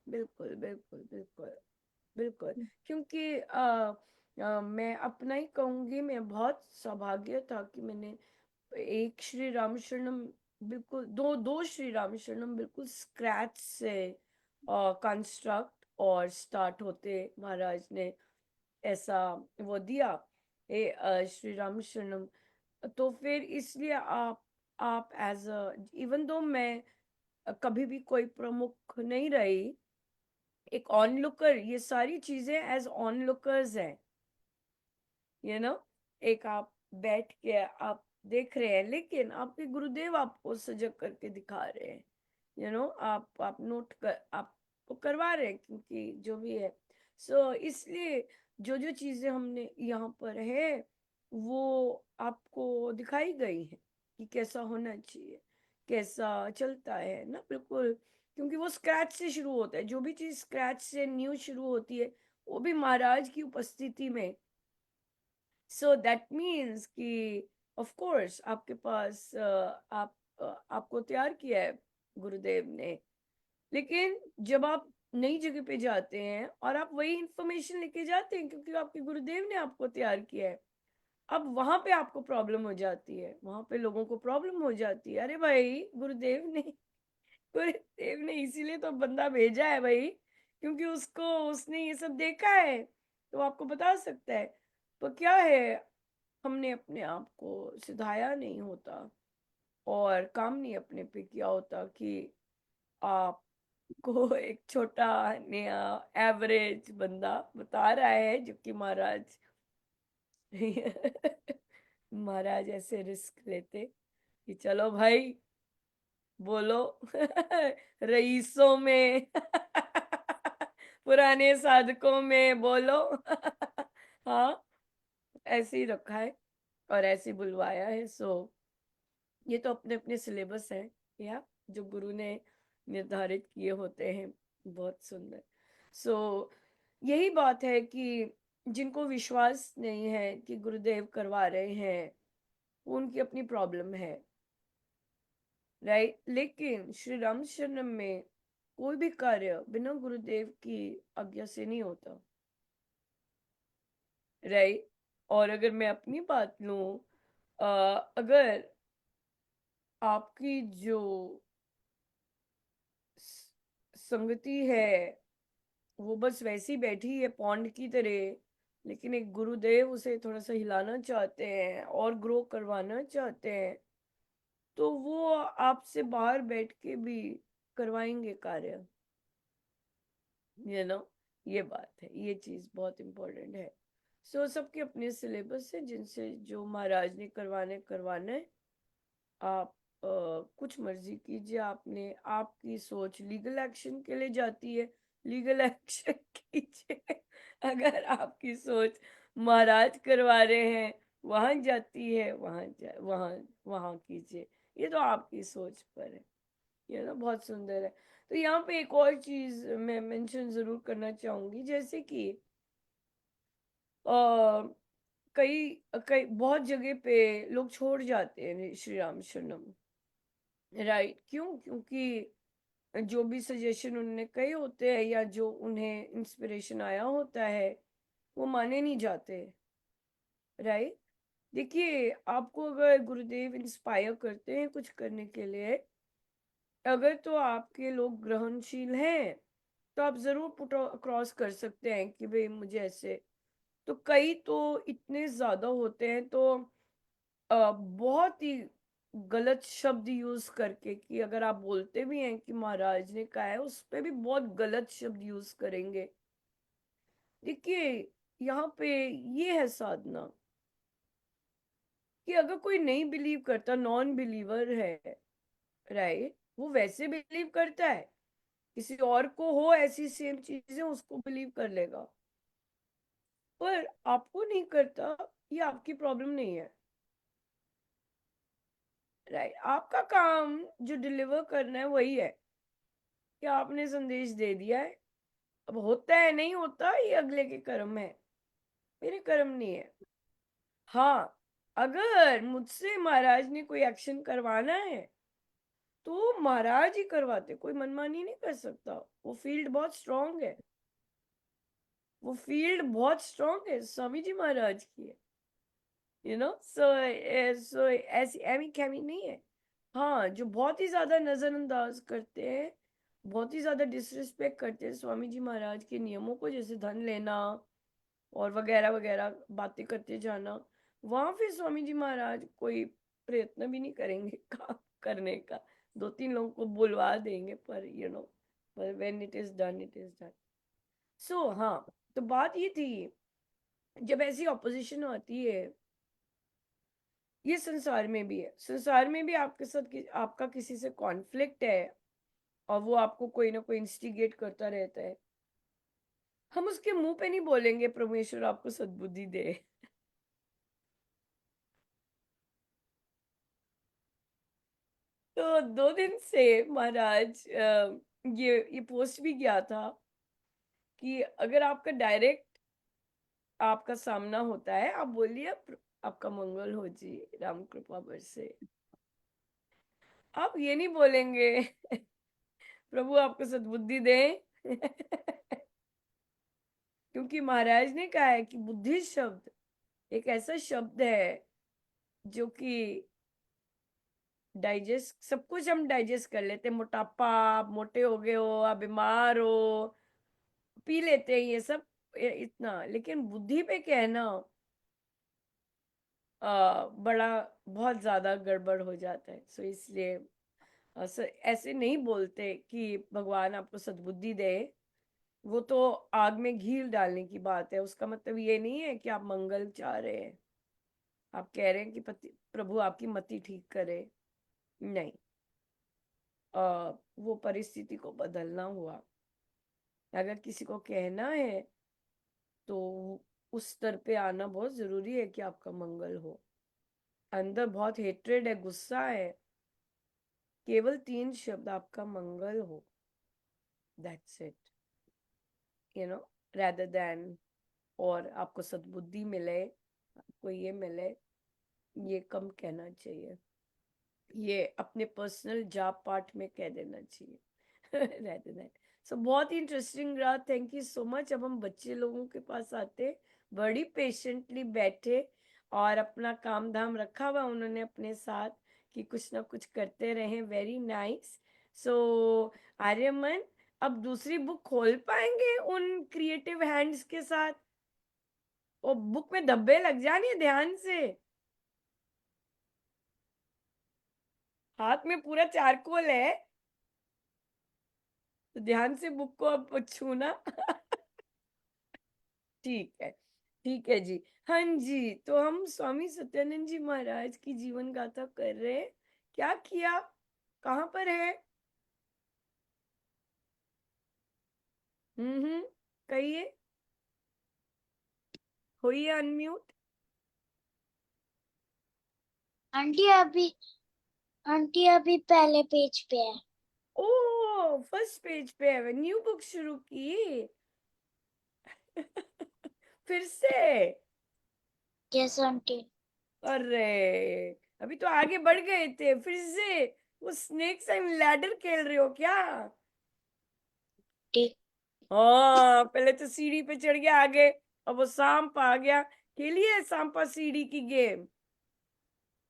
बिल्कुल बिल्कुल बिल्कुल बिल्कुल। क्योंकि मैं अपना ही कहूंगी, मैं बहुत सौभाग्य था कि मैंने एक श्री राम शरणम, बिल्कुल दो दो श्री राम शरणम बिल्कुल स्क्रैच से कंस्ट्रक्ट और स्टार्ट होते महाराज ने ऐसा वो दिया, श्री राम शरणम। तो फिर इसलिए आप एज अ, इवन दो मैं कभी भी कोई प्रमुख नहीं रही, एक ऑनलुकर, ये सारी चीजें एज ऑनलुकर्स हैं, यू नो। एक आप बैठ के आप देख रहे हैं, लेकिन आपके गुरुदेव आपको सजग करके दिखा रहे हैं, आप नोट कर आपको करवा रहे हैं, क्योंकि जो भी है। सो इसलिए जो जो चीजें हमने यहाँ पर है वो आपको दिखाई गई है कि कैसा होना चाहिए, कैसा चलता है ना, बिल्कुल। क्योंकि वो स्क्रैच से शुरू होता है, जो भी चीज स्क्रैच से न्यू शुरू होती है वो भी महाराज की उपस्थिति में। सो दैट मीन्स कि ऑफ कोर्स आपके पास आपको तैयार किया है गुरुदेव ने। लेकिन जब आप नई जगह पे जाते हैं और आप वही इंफॉर्मेशन लेके जाते हैं क्योंकि आपके गुरुदेव ने आपको तैयार किया है, अब वहां पे आपको प्रॉब्लम हो जाती है, वहां पे लोगों को प्रॉब्लम हो जाती है। अरे भाई, गुरुदेव ने इसीलिए तो बंदा भेजा है भाई, क्योंकि उसने ये सब देखा है तो आपको बता सकता है। पर क्या है, हमने अपने आप को सुधारा नहीं होता और काम नहीं अपने पे किया होता कि आपको एक छोटा नया एवरेज बंदा बता रहा है, जो कि महाराज महाराज ऐसे रिस्क लेते कि चलो भाई बोलो रईसों में पुराने साधकों में बोलो हाँ, ऐसे ही रखा है और ऐसे ही बुलवाया है। सो ये तो अपने अपने सिलेबस है या जो गुरु ने निर्धारित किए होते हैं। बहुत सुंदर। सो यही बात है कि जिनको विश्वास नहीं है कि गुरुदेव करवा रहे हैं, वो उनकी अपनी प्रॉब्लम है, राइट। लेकिन श्री रामशरणम में कोई भी कार्य बिना गुरुदेव की आज्ञा से नहीं होता, राइट। और अगर मैं अपनी बात लूं, अगर आपकी जो संगति है वो बस वैसी बैठी है पॉन्ड की तरह, लेकिन एक गुरुदेव उसे थोड़ा सा हिलाना चाहते हैं और ग्रो करवाना चाहते हैं, तो वो आपसे बाहर बैठ के भी करवाएंगे कार्य, नो। ये बात है, ये चीज बहुत इम्पोर्टेंट है। सो सबके अपने सिलेबस है जिनसे जो महाराज ने करवाना है। आप कुछ मर्जी कीजिए, आपकी सोच लीगल एक्शन के लिए जाती है, लीगल एक्शन कीजिए। अगर आपकी सोच महाराज करवा रहे हैं वहां जाती है, वहां वहां कीजिए। ये तो आपकी सोच पर है, ये ना बहुत सुंदर है। तो यहाँ पे एक और चीज मैं मेंशन जरूर करना चाहूंगी, जैसे कि अ, कई कई बहुत जगह पे लोग छोड़ जाते हैं श्री राम शरणम, राइट। क्यों? क्योंकि जो भी सजेशन उन्होंने कहे होते हैं या जो उन्हें इंस्पिरेशन आया होता है वो माने नहीं जाते, राइट। देखिए, आपको अगर गुरुदेव इंस्पायर करते हैं कुछ करने के लिए, अगर तो आपके लोग ग्रहणशील हैं तो आप जरूर पुट क्रॉस कर सकते हैं कि भाई मुझे ऐसे। तो कई तो इतने ज्यादा होते हैं तो बहुत ही गलत शब्द यूज करके, कि अगर आप बोलते भी हैं कि महाराज ने कहा है, उस पे भी बहुत गलत शब्द यूज करेंगे। देखिए, यहाँ पे ये है साधना कि अगर कोई नहीं बिलीव करता, नॉन बिलीवर है, राइट, वो वैसे बिलीव करता है, किसी और को हो ऐसी सेम चीजें उसको बिलीव कर लेगा, पर आपको नहीं करता, ये आपकी प्रॉब्लम नहीं है, राइट। आपका काम जो डिलीवर करना है वही है कि आपने संदेश दे दिया है। अब होता है नहीं होता ये अगले के कर्म है, मेरे कर्म नहीं है। हाँ, अगर मुझसे महाराज ने कोई एक्शन करवाना है तो महाराज ही करवाते, कोई मनमानी नहीं कर सकता। वो फील्ड बहुत स्ट्रांग है, वो फील्ड बहुत स्ट्रांग है, स्वामी जी महाराज की है, सो ऐसी एमी कैमी नहीं है। हाँ, जो बहुत ही ज्यादा नजरअंदाज करते हैं, बहुत ही ज्यादा डिसरिस्पेक्ट करते हैं स्वामी जी महाराज के नियमों को, जैसे धन लेना और वगैरह वगैरह बातें करते जाना, वहां फिर स्वामी जी महाराज कोई प्रयत्न भी नहीं करेंगे काम करने का। दो तीन लोगों को बुलवा देंगे, पर पर when it is done, it is done. So हाँ, तो बात ये थी, जब ऐसी ऑपोजिशन आती है, ये संसार में भी है, संसार में भी आपके साथ आपका किसी से कॉन्फ्लिक्ट है और वो आपको कोई ना कोई इंस्टिगेट करता रहता है, हम उसके मुंह पे नहीं बोलेंगे परमेश्वर आपको सद्बुद्धि दे। तो 2 दिन से महाराज ये पोस्ट भी किया था कि अगर आपका डायरेक्ट आपका सामना होता है, आप बोलिए आपका मंगल हो जी, राम कृपा बरसे। आप ये नहीं बोलेंगे प्रभु आपको सद्बुद्धि दे क्योंकि महाराज ने कहा है कि बुद्धि शब्द एक ऐसा शब्द है जो कि डाइजेस्ट, सब कुछ हम डाइजेस्ट कर लेते हैं। मोटापा, आप मोटे हो गए हो, आप बीमार हो, पी लेते हैं ये सब इतना, लेकिन बुद्धि पे कहना बड़ा बहुत ज्यादा गड़बड़ हो जाता है। सो इसलिए ऐसे नहीं बोलते कि भगवान आपको सद्बुद्धि दे। वो तो आग में घी डालने की बात है। उसका मतलब ये नहीं है कि आप मंगल चाह रहे हैं, आप कह रहे हैं कि प्रभु आपकी मति ठीक करे। नहीं, वो परिस्थिति को बदलना हुआ। अगर किसी को कहना है तो उस स्तर पे आना बहुत जरूरी है कि आपका मंगल हो। अंदर बहुत हेट्रेड है, गुस्सा है, केवल 3 शब्द आपका मंगल हो, दैट्स इट, rather than, और आपको सद्बुद्धि मिले, आपको ये मिले, ये कम कहना चाहिए। ये अपने पर्सनल जाप पाठ में कह देना चाहिए rather than। सो बहुत ही इंटरेस्टिंग रहा, थैंक यू सो मच। अब हम बच्चे लोगों के पास आते, बड़ी पेशेंटली बैठे और अपना काम धाम रखा हुआ उन्होंने अपने साथ कि कुछ ना कुछ करते रहे। Very nice. सो आर्यमन, अब दूसरी बुक खोल पाएंगे उन क्रिएटिव हैंड्स के साथ? वो बुक में धब्बे लग जाने, ध्यान से, हाथ में पूरा चारकोल है तो ध्यान से बुक को अब छूना ठीक है, ठीक है जी। हाँ जी, तो हम स्वामी सत्यानंद जी महाराज की जीवन गाथा कर रहे हैं। क्या किया, कहाँ पर है? कहिए, होइए अनम्यूट। आंटी अभी पहले पेज पे है। ओ, फर्स्ट पेज पे है, न्यू बुक शुरू की फिर से? Yes aunty. अरे, अभी तो आगे बढ़ गए थे, फिर से वो स्नेक्स एंड लैडर खेल रहे हो क्या? ठीक। हाँ, पहले तो सीढ़ी पे चढ़ गया आगे, अब वो सांप आ गया। खेलिए सांपा सीढ़ी की गेम,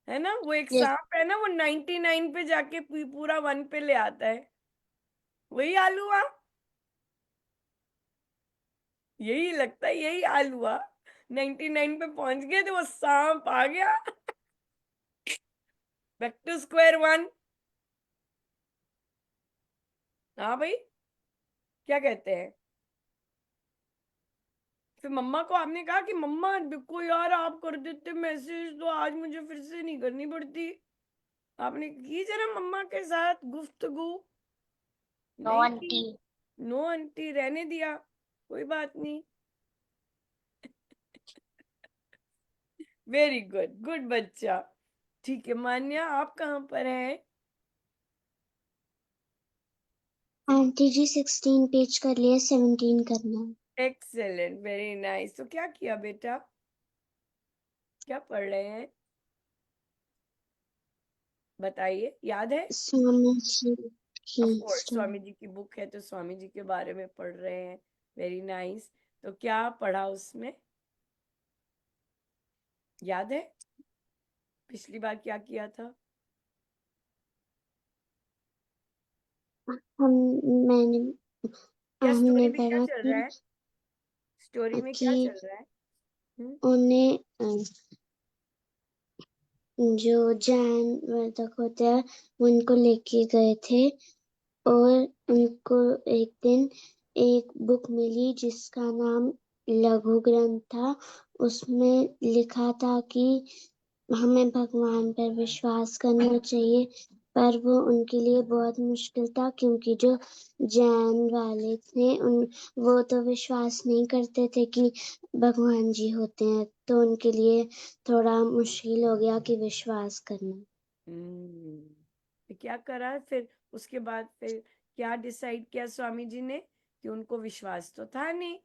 है ना? वो एक यस। सांप है ना, वो 99 पे जाके पूरा 1 पे ले आता है, वही आलूआ, यही लगता है, यही आलूआ। 99 पे पहुंच गए तो वो सांप आ गया बैक टू स्क्वायर 1। हाँ भाई, क्या कहते हैं? फिर मम्मा को आपने कहा कि मम्मा देखो यार, आप कर देते मैसेज तो आज मुझे फिर से नहीं करनी पड़ती। आपने की जरा मम्मा के साथ गुफ्तगू? नो नहीं आंटी। की? नो आंटी, रहने दिया, कोई बात नहीं। वेरी गुड, गुड बच्चा। ठीक है मान्या, आप कहाँ पर हैं? आंटी जी 16 पेज कर लिया, 17 करना है। Excellent, very nice. तो क्या किया बेटा, क्या पढ़ रहे हैं, बताइए, याद है? स्वामी जी की ऑफ कोर्स, स्वामी स्टोरी। जी की बुक है तो स्वामी जी के बारे में पढ़ रहे हैं। Very nice. तो क्या पढ़ा उसमें, याद है पिछली बार क्या किया था? हम मैंने क्या हमने स्टोरी में क्या पढ़ा चल रहा है, स्टोरी में कि क्या चल रहा है? उन्हें जो जानवर्धक होते हैं उनको लेके गए थे और उनको एक दिन एक बुक मिली जिसका नाम लघु ग्रंथ था। उसमें लिखा था कि हमें भगवान पर विश्वास करना चाहिए पर वो उनके लिए बहुत मुश्किल था, क्योंकि जो जैन वाले थे वो तो विश्वास नहीं करते थे कि भगवान जी होते हैं, तो उनके लिए थोड़ा मुश्किल हो गया कि विश्वास करना। तो क्या करा फिर उसके बाद? फिर क्या डिसाइड किया स्वामी जी ने? कि उनको विश्वास तो था नहीं,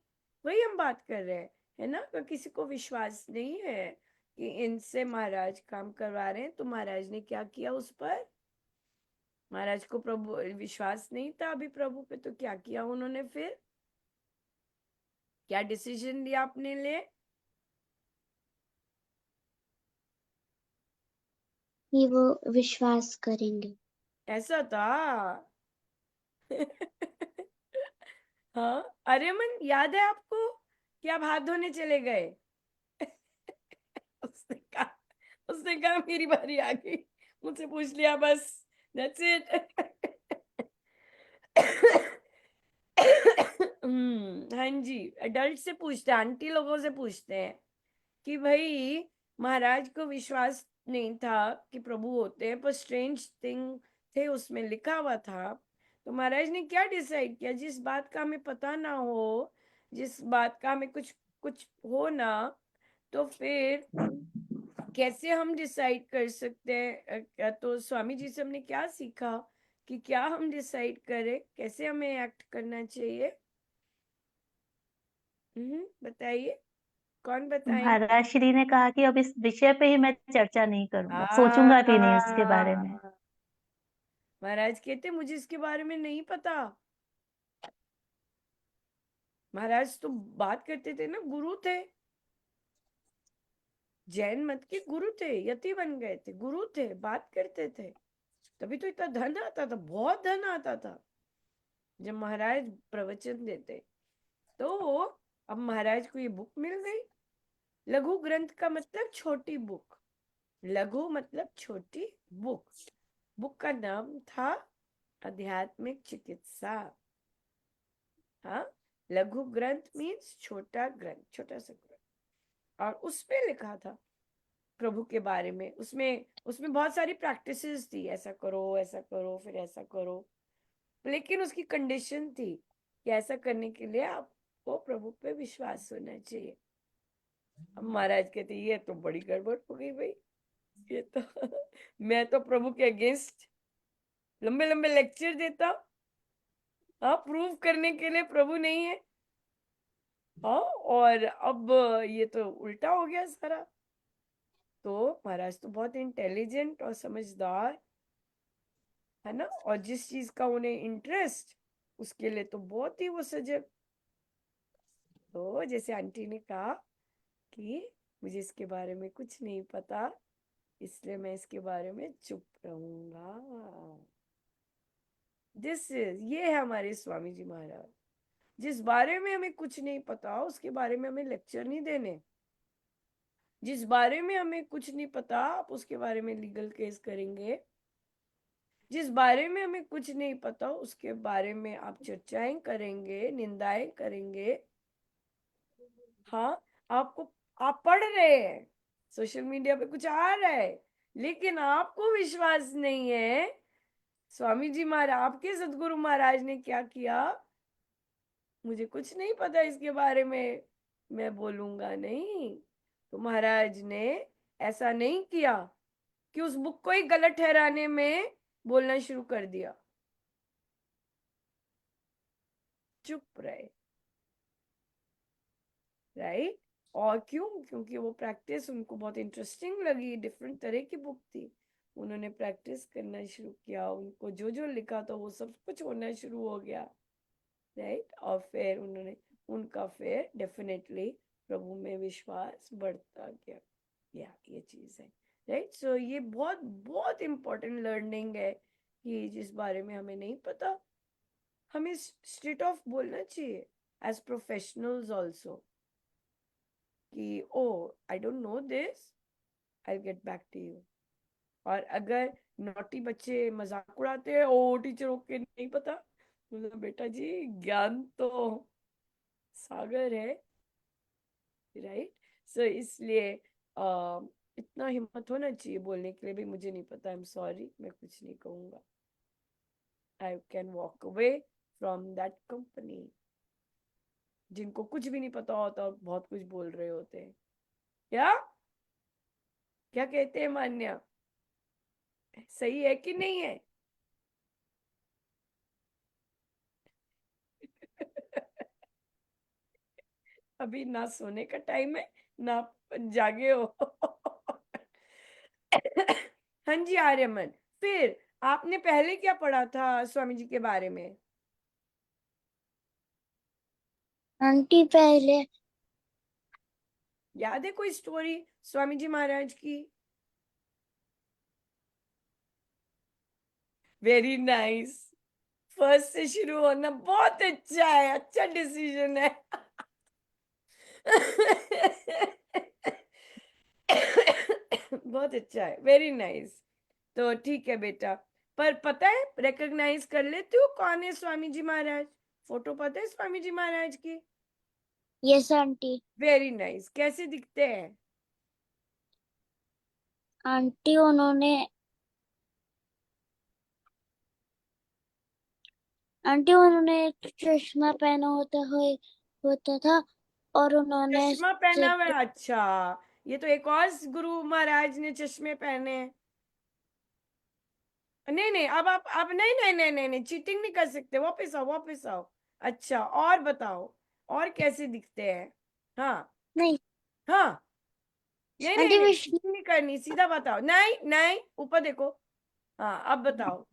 वही हम बात कर रहे हैं, है ना? तो किसी को विश्वास नहीं है कि इनसे महाराज काम करवा रहे हैं, तो महाराज ने क्या किया उस पर? महाराज को प्रभु विश्वास नहीं था अभी प्रभु पे, तो क्या किया उन्होंने? फिर क्या डिसीजन लिया अपने लिए? कि वो विश्वास करेंगे। ऐसा था? हाँ, अरे मन याद है आपको कि आप हाथ धोने चले गए? उसने कहा उसने कहा मेरी बारी आ गई, मुझसे पूछ लिया बस, दैट्स इट। हाँ जी, एडल्ट से पूछते हैं, आंटी लोगों से पूछते हैं कि भाई महाराज को विश्वास नहीं था कि प्रभु होते हैं, पर स्ट्रेंज थिंग थे उसमें लिखा हुआ था। तो महाराज ने क्या डिसाइड किया? जिस बात का हमें पता ना हो, जिस बात का हमें कुछ कुछ हो ना, तो फिर कैसे हम डिसाइड कर सकते हैं? तो स्वामी जी से हमने क्या सीखा कि क्या हम डिसाइड करें, कैसे हमें एक्ट करना चाहिए? बताइए, कौन बताएंगे? महाराज श्री ने कहा कि अब इस विषय पे ही मैं चर्चा नहीं करूंगा, आ, सोचूंगा भी नहीं उसके बारे में। महाराज कहते मुझे इसके बारे में नहीं पता। महाराज तो बात करते थे ना, गुरु थे, जैन मत के गुरु थे, यति बन गए थे, गुरु थे, बात करते थे, तभी तो इतना धन आता था, बहुत धन आता था जब महाराज प्रवचन देते। तो अब महाराज को ये बुक मिल गई। लघु ग्रंथ का मतलब छोटी बुक, लघु मतलब छोटी बुक। बुक का नाम था आध्यात्मिक चिकित्सा। हाँ, लघु ग्रंथ मीन्स छोटा ग्रंथ, छोटा सा ग्रंथ। और उसमें लिखा था प्रभु के बारे में। उसमें उसमें बहुत सारी प्रैक्टिसेस थी, ऐसा करो फिर ऐसा करो, लेकिन उसकी कंडीशन थी कि ऐसा करने के लिए आपको प्रभु पे विश्वास होना चाहिए। अब महाराज कहते ये तो बड़ी गड़बड़ हो गई भाई, ये तो मैं तो प्रभु के अगेंस्ट लंबे लंबे लेक्चर देता, हाँ, प्रूव करने के लिए प्रभु नहीं है, हाँ, और अब ये तो उल्टा हो गया सारा। तो महाराज तो बहुत इंटेलिजेंट और समझदार है ना, और जिस चीज का उन्हें इंटरेस्ट, उसके लिए तो बहुत ही वो सजग। तो जैसे आंटी ने कहा कि मुझे इसके बारे में कुछ नहीं पता, इसलिए मैं इसके बारे में चुप रहूंगा। ये है हमारे स्वामी जी महाराज। जिस बारे में हमें कुछ नहीं पता, उसके बारे में हमें लेक्चर नहीं देने। जिस बारे में हमें कुछ नहीं पता, आप उसके बारे में लीगल केस करेंगे। जिस बारे में हमें कुछ नहीं पता, उसके बारे में आप चर्चाएं करेंगे, निंदाएं करेंगे। हाँ, आप पढ़ रहे हैं, सोशल मीडिया पे कुछ आ रहा है, लेकिन आपको विश्वास नहीं है। स्वामी जी महाराज, आपके सदगुरु महाराज ने क्या किया? मुझे कुछ नहीं पता इसके बारे में, मैं बोलूंगा नहीं। तो महाराज ने ऐसा नहीं किया कि उस बुक को ही गलत ठहराने में बोलना शुरू कर दिया, चुप रहे, राइट? और क्यों? क्योंकि वो प्रैक्टिस उनको बहुत इंटरेस्टिंग लगी, डिफरेंट तरह की बुक थी। उन्होंने प्रैक्टिस करना शुरू किया, उनको जो जो लिखा था वो सब कुछ होना शुरू हो गया, राइट? और फिर उनका फिर डेफिनेटली प्रभु में विश्वास बढ़ता गया। ये चीज है, राइट? सो ये बहुत बहुत इंपॉर्टेंट लर्निंग है कि जिस बारे में हमें नहीं पता, हमें स्ट्रेट ऑफ बोलना चाहिए एज प्रोफेशनल्स ऑल्सो कि oh I don't know this, I get back to you. और अगर नॉटी बच्चे मजाक उड़ाते हैं, ओ टीचर ओके नहीं पता, बोलो बेटा जी ज्ञान तो सागर है, राइट? सो इसलिए इतना हिम्मत होना चाहिए बोलने के लिए भी। मुझे नहीं पता, आई एम सॉरी, मैं कुछ नहीं कहूंगा। I can walk away from that company. जिनको कुछ भी नहीं पता होता और बहुत कुछ बोल रहे होते हैं। क्या क्या कहते हैं मान्या, सही है कि नहीं है? अभी ना सोने का टाइम है ना जागे हो। हाँ जी आर्यमन, फिर आपने पहले क्या पढ़ा था स्वामी जी के बारे में? आंटी पहले याद है कोई स्टोरी स्वामी जी महाराज की? Very nice. फर्स्ट से शुरू होना बहुत अच्छा है, अच्छा डिसीजन है। बहुत अच्छा है, वेरी नाइस। तो ठीक है बेटा, पर पता है, रिकॉग्नाइज कर लेते हो कौन है स्वामी जी महाराज? फोटो पता है स्वामी जी महाराज की? Yes aunty. Very nice. कैसे दिखते हैं? आंटी उन्होंने एक चश्मा पहना होता था और उन्होंने चश्मा सिर पहना हुआ पे है? अच्छा, ये तो एक और गुरु महाराज ने चश्मे पहने हैं। नहीं नहीं, अब अब नहीं नहीं नहीं नहीं नहीं, चीटिंग नहीं कर सकते, वापस आओ वापस आओ। अच्छा, और बताओ, और कैसे दिखते हैं? हाँ नहीं हाँ, नहीं नहीं आंटी नहीं, विष्णु चीटिंग नहीं करनी, सीधा बताओ। नहीं नहीं, ऊपर देखो। हाँ, अब बताओ।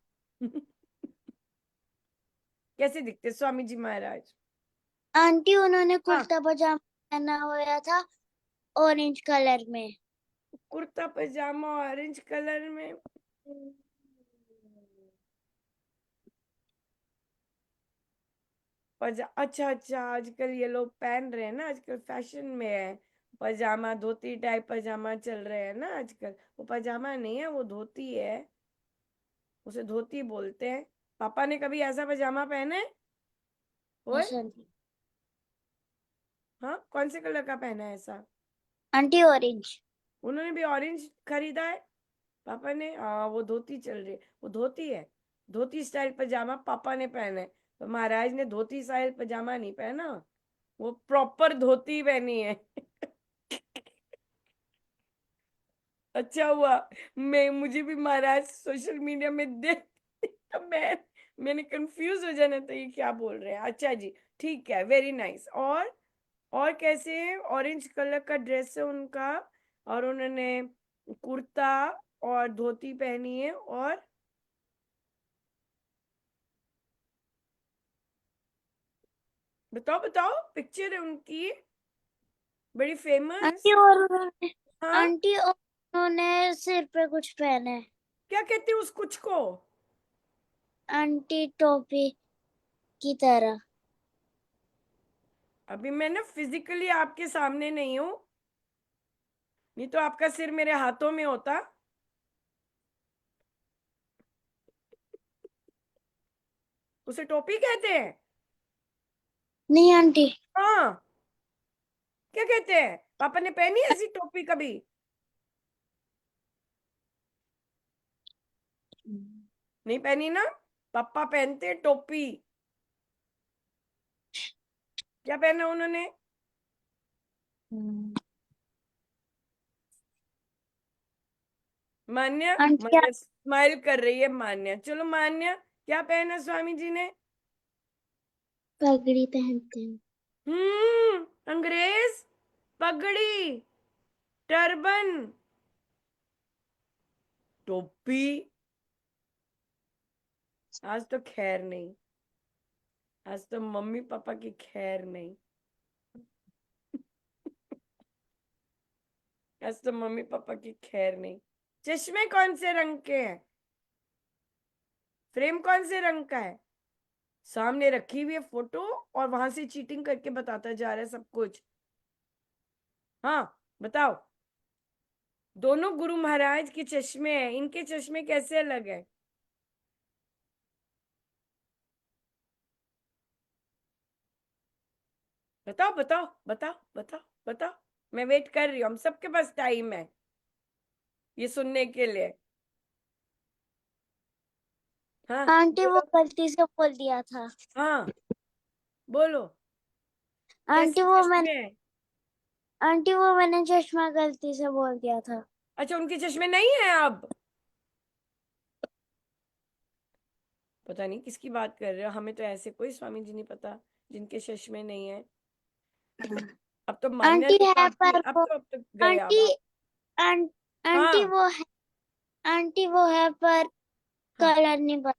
कैसे दिखते स्वामी जी महाराज? आंटी उन्होंने हाँ, कुर्ता पजामा पहना हुआ था ऑरेंज कलर में। कुर्ता पजामा ऑरेंज कलर में। अच्छा अच्छा, आजकल ये लोग पहन रहे हैं ना, आजकल फैशन में है पजामा, धोती टाइप पजामा चल रहे हैं ना आजकल। वो पजामा नहीं है, वो धोती है, उसे धोती बोलते हैं। पापा ने कभी ऐसा पजामा पहने? ओए, यस आंटी। हाँ, कौन से कलर का पहना है ऐसा? Aunty orange. उन्होंने भी ऑरेंज खरीदा है पापा ने? हाँ, वो धोती चल रही है, वो धोती है। धोती स्टाइल पजामा पापा ने पहना है, तो महाराज ने धोती स्टाइल पजामा नहीं पहना, वो प्रॉपर धोती पहनी है। अच्छा हुआ मैं, मुझे भी महाराज सोशल मीडिया में देख तो मैंने कंफ्यूज हो जाना था, ये क्या बोल रहे हैं। अच्छा जी, ठीक है, वेरी नाइस। और कैसे है? ऑरेंज कलर का ड्रेस है उनका, और उन्होंने कुर्ता और धोती पहनी है, और बताओ बताओ, पिक्चर है उनकी बड़ी फेमस। आंटी और उन्होंने हाँ, आंटी और उन्होंने सिर पे कुछ पहना है। क्या कहते हैं उस कुछ को? आंटी टोपी की तरह। अभी मैं ना फिजिकली आपके सामने नहीं हूं, नहीं तो आपका सिर मेरे हाथों में होता। उसे टोपी कहते हैं? नहीं आंटी। हाँ, क्या कहते हैं? पापा ने पहनी ऐसी टोपी कभी? नहीं पहनी ना? पापा पहनते हैं टोपी। क्या पहना उन्होंने? मान्या, आंटी मान्या स्माइल कर रही है। मान्या, चलो मान्या, क्या पहना स्वामी जी ने? पगड़ी पहनते हैं। अंग्रेज, पगड़ी, टर्बन, टोपी। आज तो खैर नहीं, आज तो मम्मी पापा की खैर नहीं। आज तो मम्मी पापा की खैर नहीं। चश्मे कौन से रंग के हैं? फ्रेम कौन से रंग का है? सामने रखी हुई है फोटो, और वहां से चीटिंग करके बताता जा रहा है सब कुछ। हाँ, बताओ। दोनों गुरु महाराज के चश्मे हैं, इनके चश्मे कैसे अलग है? बताओ बताओ बताओ बताओ बताओ। मैं वेट कर रही हूँ, हम सबके पास टाइम है। ये सुनने के लिए? हाँ आंटी वो बोलो। गलती से बोल दिया था। हाँ बोलो। आंटी कैसे वो चश्मे हैं? मैंने चश्मा गलती से बोल दिया था। अच्छा, उनके चश्मे नहीं है अब? पता नहीं किसकी बात कर रहे हो, हमें तो ऐसे कोई स्वामी जी नहीं पता जिनके चश्मे नहीं है। अब तो आंटी मान्यता तो है आपकी, पर अब वो तो गए अब आंटी आप। आं, आंटी हाँ, वो है आंटी वो है पर हाँ, कलर नहीं पता।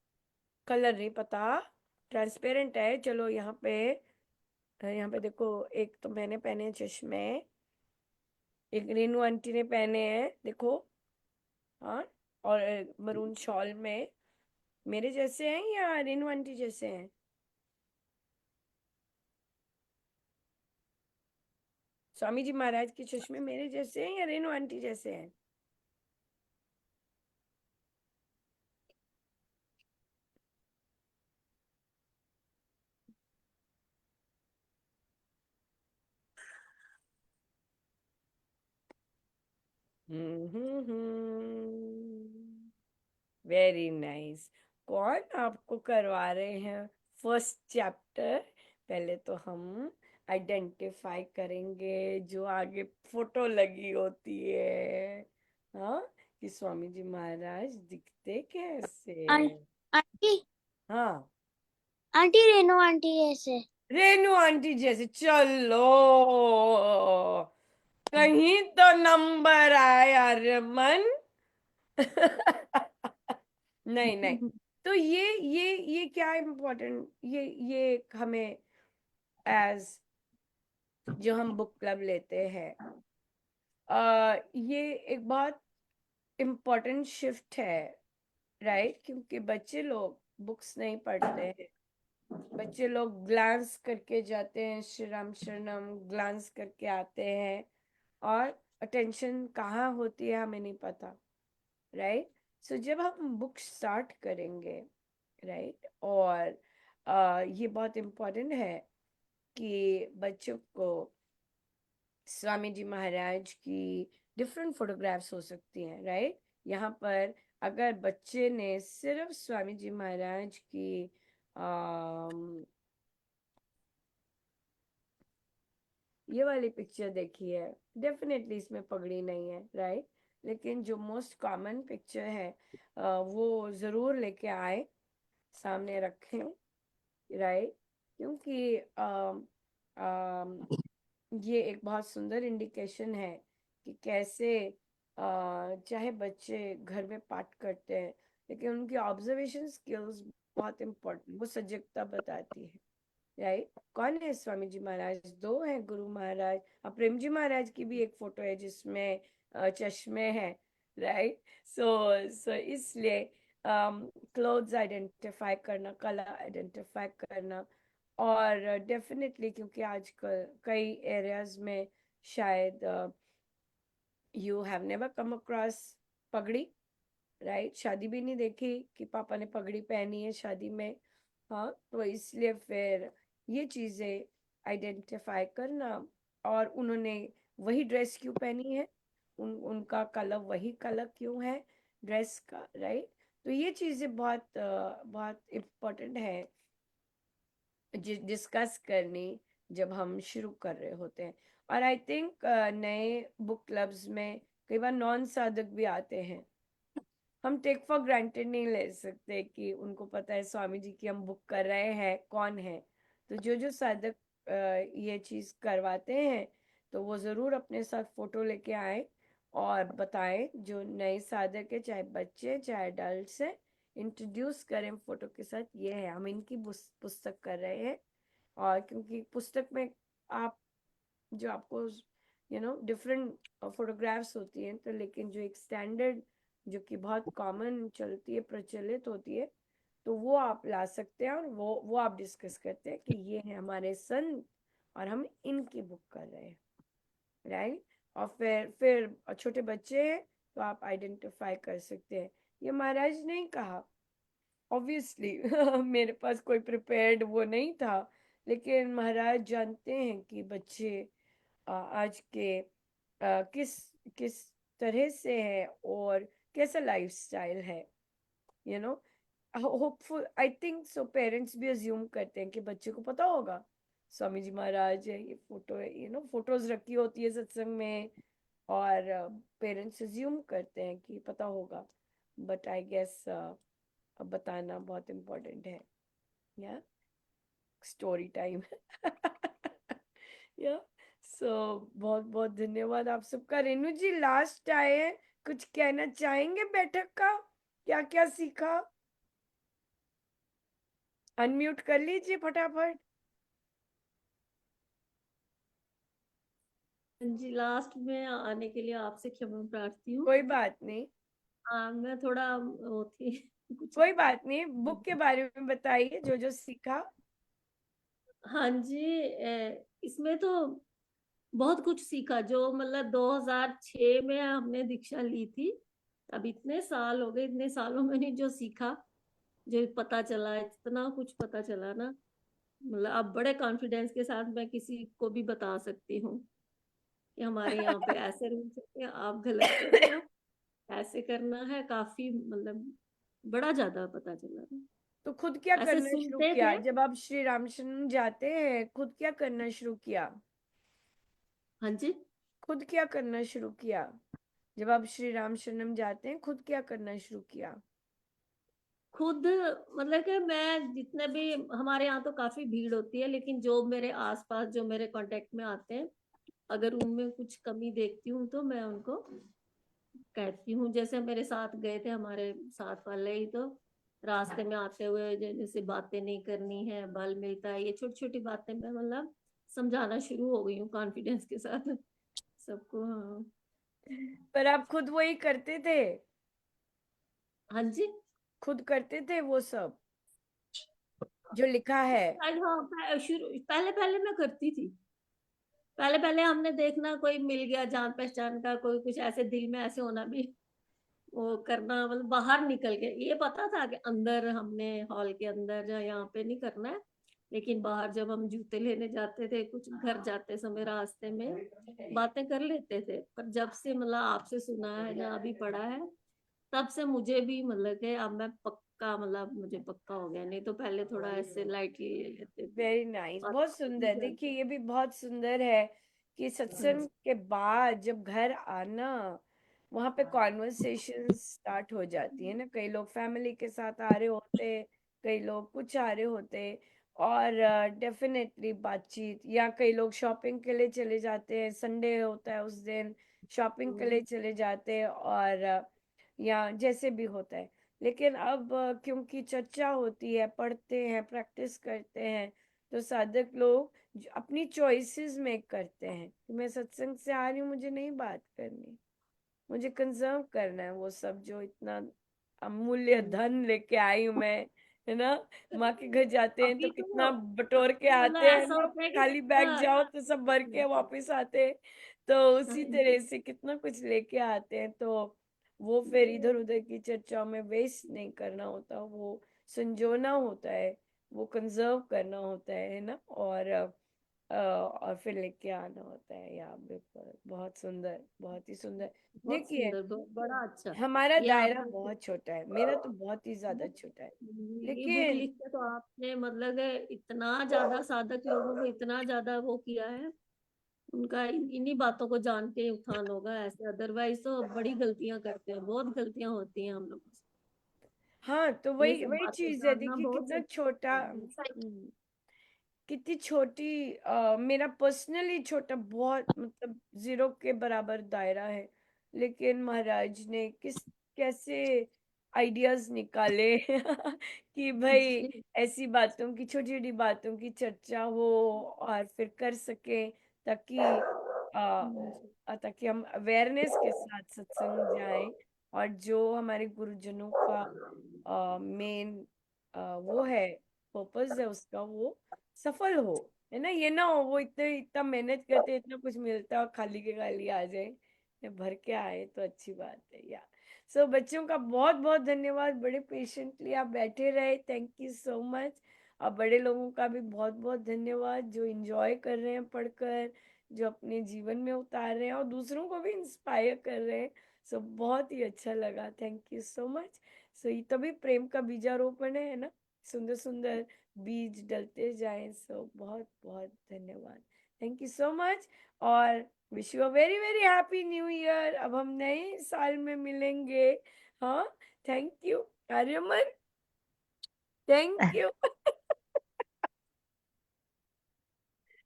कलर नहीं पता। ट्रांसपेरेंट है। चलो यहाँ पे देखो, एक तो मैंने पहने हैं चश्मे, एक रेनू आंटी ने पहने हैं, देखो। हाँ, और मरून शॉल में मेरे जैसे हैं या रेनू आंटी जैसे हैं? स्वामी जी महाराज के चश्मे मेरे जैसे हैं या रेनू आंटी जैसे हैं? Very nice. कौन आपको करवा रहे हैं फर्स्ट चैप्टर? पहले तो हम आइडेंटिफाई करेंगे जो आगे फोटो लगी होती है। हाँ, कि स्वामी जी महाराज दिखते कैसे? आं- आंटी हाँ, आंटी रेनू आंटी ऐसे। रेनू आंटी जैसे। चलो, कहीं तो नंबर आया रमन। नहीं नहीं, तो ये क्या इम्पोर्टेंट, ये एक हमें एज जो हम बुक क्लब लेते हैं, ये एक बहुत इम्पोर्टेंट शिफ्ट है, राइट? क्योंकि बच्चे लोग बुक्स नहीं पढ़ते हैं। बच्चे लोग ग्लांस करके जाते हैं, श्री राम शरणम ग्लांस करके आते हैं, और अटेंशन कहाँ होती है हमें नहीं पता, राइट? सो जब हम बुक स्टार्ट करेंगे, राइट, और ये बहुत इम्पोर्टेंट है कि बच्चों को स्वामी जी महाराज की डिफरेंट फोटोग्राफ्स हो सकती हैं, राइट? यहाँ पर अगर बच्चे ने सिर्फ स्वामी जी महाराज की ये वाली पिक्चर देखी है, डेफिनेटली इसमें पगड़ी नहीं है, राइट? लेकिन जो मोस्ट कॉमन पिक्चर है, वो ज़रूर लेके आए, सामने रखें, राइट? क्योंकि ये एक बहुत सुंदर इंडिकेशन है कि कैसे चाहे बच्चे घर में पाठ करते हैं, लेकिन उनकी ऑब्जर्वेशन स्किल्स बहुत इम्पोर्टेंट, वो सजगता बताती है, राइट? कौन है स्वामी जी महाराज? दो हैं गुरु महाराज। अब प्रेम जी महाराज की भी एक फोटो है जिसमें चश्मे हैं, राइट? सो इसलिए क्लोथ्स आइडेंटिफाई करना, कलर आइडेंटिफाई करना, और डेफिनेटली क्योंकि आजकल कई एरियाज में शायद you have never come across पगड़ी, राइट? शादी भी नहीं देखी कि पापा ने पगड़ी पहनी है शादी में। हाँ, तो इसलिए फिर ये चीजें आइडेंटिफाई करना, और उन्होंने वही ड्रेस क्यों पहनी है, उनका कलर वही कलर क्यों है ड्रेस का, राइट? तो ये चीजें बहुत इम्पोर्टेंट है डिस्कस करनी जब हम शुरू कर रहे होते हैं। और आई थिंक नए बुक क्लब्स में कई बार नॉन साधक भी आते हैं। हम टेक फॉर ग्रांटेड नहीं ले सकते कि उनको पता है स्वामी जी की हम बुक कर रहे हैं कौन है। तो जो साधक ये चीज करवाते हैं, तो वो जरूर अपने साथ फोटो लेके आए और बताएं, जो नए साधक है, चाहे बच्चे चाहे अडल्ट है, इंट्रोड्यूस करें फोटो के साथ, ये है हम इनकी पुस्तक कर रहे हैं। और क्योंकि पुस्तक में आप जो आपको डिफरेंट फोटोग्राफ्स होती हैं, तो लेकिन जो एक स्टैंडर्ड जो कि बहुत कॉमन चलती है, प्रचलित होती है, तो वो आप ला सकते हैं, और वो आप डिस्कस करते हैं कि ये है हमारे संत और हम इनकी बुक कर रहे हैं, राइट? और फिर छोटे बच्चे हैं तो आप आइडेंटिफाई कर सकते हैं। ये महाराज ने कहा, ऑब्वियसली मेरे पास कोई प्रिपेयर्ड वो नहीं था, लेकिन महाराज जानते हैं कि बच्चे आज के किस किस तरह से है और कैसा लाइफस्टाइल है, you know. Hopeful, I think so, parents भी अज्यूम करते हैं कि बच्चे को पता होगा स्वामी जी महाराज है, ये फोटो है, फोटोज रखी होती है सत्संग में, और पेरेंट्स अज्यूम करते हैं कि पता होगा, बट आई गेस बताना बहुत इम्पोर्टेंट है, या स्टोरी टाइम। या सो बहुत बहुत धन्यवाद आप सबका। रेनू जी लास्ट आए हैं, कुछ कहना चाहेंगे बैठक का, क्या क्या सीखा? अनम्यूट कर लीजिए फटाफट। जी, लास्ट में आने के लिए आपसे क्षमा प्रार्थी हूँ। कोई बात नहीं, हाँ, मैं थोड़ा वो थी कुछ। कोई बात नहीं, बुक के बारे में बताइए जो जो सीखा। हाँ जी, इसमें तो बहुत कुछ सीखा, जो मतलब 2006 में हमने दीक्षा ली थी, अब इतने साल हो गए, इतने सालों में नहीं जो सीखा, जो पता चला, इतना कुछ पता चला ना, मतलब अब बड़े कॉन्फिडेंस के साथ मैं किसी को भी बता सकती हूँ कि हमारे यहाँ पे ऐसे रूल्स होते हैं, आप गलत कर रहे हो, ऐसे करना है, काफी मतलब बड़ा ज्यादा पता चला। तो खुद क्या ऐसे करना शुरू सुनते किया थे। जब आप श्री रामचंद्र जाते हैं? खुद क्या करना शुरू किया? हाँ जी, खुद क्या करना शुरू किया जब आप श्री राम शरणम जाते हैं? खुद क्या करना शुरू किया? खुद मतलब कि मैं जितने भी, हमारे यहाँ तो काफी भीड़ होती है, लेकिन जो मेरे आसपास, जो मेरे कांटेक्ट में आते हैं, अगर उनमें कुछ कमी देखती हूँ तो मैं उनको कहती हूँ। जैसे मेरे साथ गए थे हमारे साथ वाले ही, तो रास्ते में आते हुए जैसे बातें नहीं करनी है, बल मिलता है, ये छोटी छोटी बातें मैं मतलब समझाना शुरू हो गई हूँ कॉन्फिडेंस के साथ सबको। हाँ। पर आप खुद वही करते थे? हाँ जी। खुद करते थे वो सब जो लिखा है? हाँ, पहले पहले मैं करती थी। पहले पहले हमने देखना, कोई मिल गया जान पहचान का, कोई कुछ ऐसे दिल में ऐसे होना भी, वो करना, मतलब बाहर निकल के ये पता था कि अंदर हमने हॉल के अंदर या यहाँ पे नहीं करना है, लेकिन बाहर जब हम जूते लेने जाते थे, कुछ घर जाते समय रास्ते में बातें कर लेते थे। पर जब से मतलब आपसे सुना है या अभी पढ़ा है, तब से मुझे भी मतलब कि अब मैं पक्का, मतलब मुझे पक्का हो गया, नहीं तो पहले थोड़ा ऐसे लाइटली ले लेते थे। वेरी नाइस, और बहुत सुंदर। देखिए ये भी बहुत सुंदर है कि सत्संग के बाद जब घर आना, वहां पे कॉन्वर्सेशन स्टार्ट हो जाती है ना। कई लोग फैमिली के साथ आ रहे होते, कई लोग कुछ आ रहे होते, और डेफिनेटली बातचीत, या कई लोग शॉपिंग के लिए चले जाते हैं, संडे होता है उस दिन शॉपिंग के लिए चले जाते हैं, और या जैसे भी होता है। लेकिन अब क्योंकि चर्चा होती है, पढ़ते हैं, प्रैक्टिस करते हैं, तो साधक लोग अपनी चॉइसेस मेक करते हैं कि मैं सत्संग से आ रही हूँ, मुझे नहीं बात करनी, मुझे कंजर्व करना है वो सब जो इतना अमूल्य धन लेके आई हूँ मैं, है ना। माँ के घर जाते हैं तो अभी कितना तो बटोर के मतलब आते हैं ऐसा ना, होता है कि खाली बैग जाओ तो सब भर के वापस आते हैं। तो उसी तरह से कितना कुछ लेके आते हैं, तो वो फिर इधर उधर की चर्चाओं में वेस्ट नहीं करना होता, वो संजोना होता है, वो कंजर्व करना होता है ना। और फिर लेके आना होता है। या बिल्कुल, बहुत सुंदर, बहुत ही सुंदर। बहुत देखिए सुंदर, बड़ा अच्छा। हमारा ये दायरा आपने बहुत छोटा है, मेरा तो बहुत ही ज्यादा बुक छोटा है, ये बुक लेकिन लिख के तो आपने मतलब है इतना ज्यादा साधक लोगों को इतना ज्यादा वो किया है, उनका इन्हीं बातों को जान के उत्थान होगा, ऐसे अदरवाइज तो बड़ी गलतियां करते हैं, बहुत गलतियां होती हैं हम लोगों से। हाँ, तो ये वही सब वही बातें चीज है। जानना देखिए बहुत कितना छोटा, कितनी छोटी, मेरा पर्सनली छोटा, बहुत मतलब जीरो के बराबर दायरा है, लेकिन महाराज ने कैसे आइडियाज निकाले कि भाई जी। ऐसी बातों की, छोटी छोटी बातों की चर्चा हो और फिर कर सके, ताकि ताकि हम अवेयरनेस के साथ सत्संग जाएं, और जो हमारे गुरुजनों का मेन वो है, पर्पस है उसका, वो सफल हो, है ना। ये ना हो वो इतने इतना मेहनत करते, इतना कुछ मिलता है और खाली के खाली आ जाए, या भर के आए तो अच्छी बात है। या सो बच्चों का बहुत बहुत धन्यवाद, बड़े पेशेंटली आप बैठे रहे, थैंक यू सो मच। और बड़े लोगों का भी बहुत बहुत धन्यवाद जो इंजॉय कर रहे हैं पढ़कर, जो अपने जीवन में उतार रहे हैं और दूसरों को भी इंस्पायर कर रहे हैं। सो बहुत ही अच्छा लगा, थैंक यू सो मच। सो ये तभी प्रेम का बीजारोपण है ना, सुंदर सुंदर बीज डलते जाएं। सो बहुत बहुत धन्यवाद, थैंक यू सो मच। और wish you a very very happy new year. अब हम नए साल में मिलेंगे। हाँ, thank you Aryaman, thank you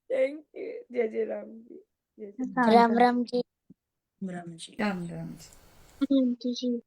thank you. जय जय राम जी, जय जय राम राम राम। राम जी। राम जी। राम राम जी। राम जी।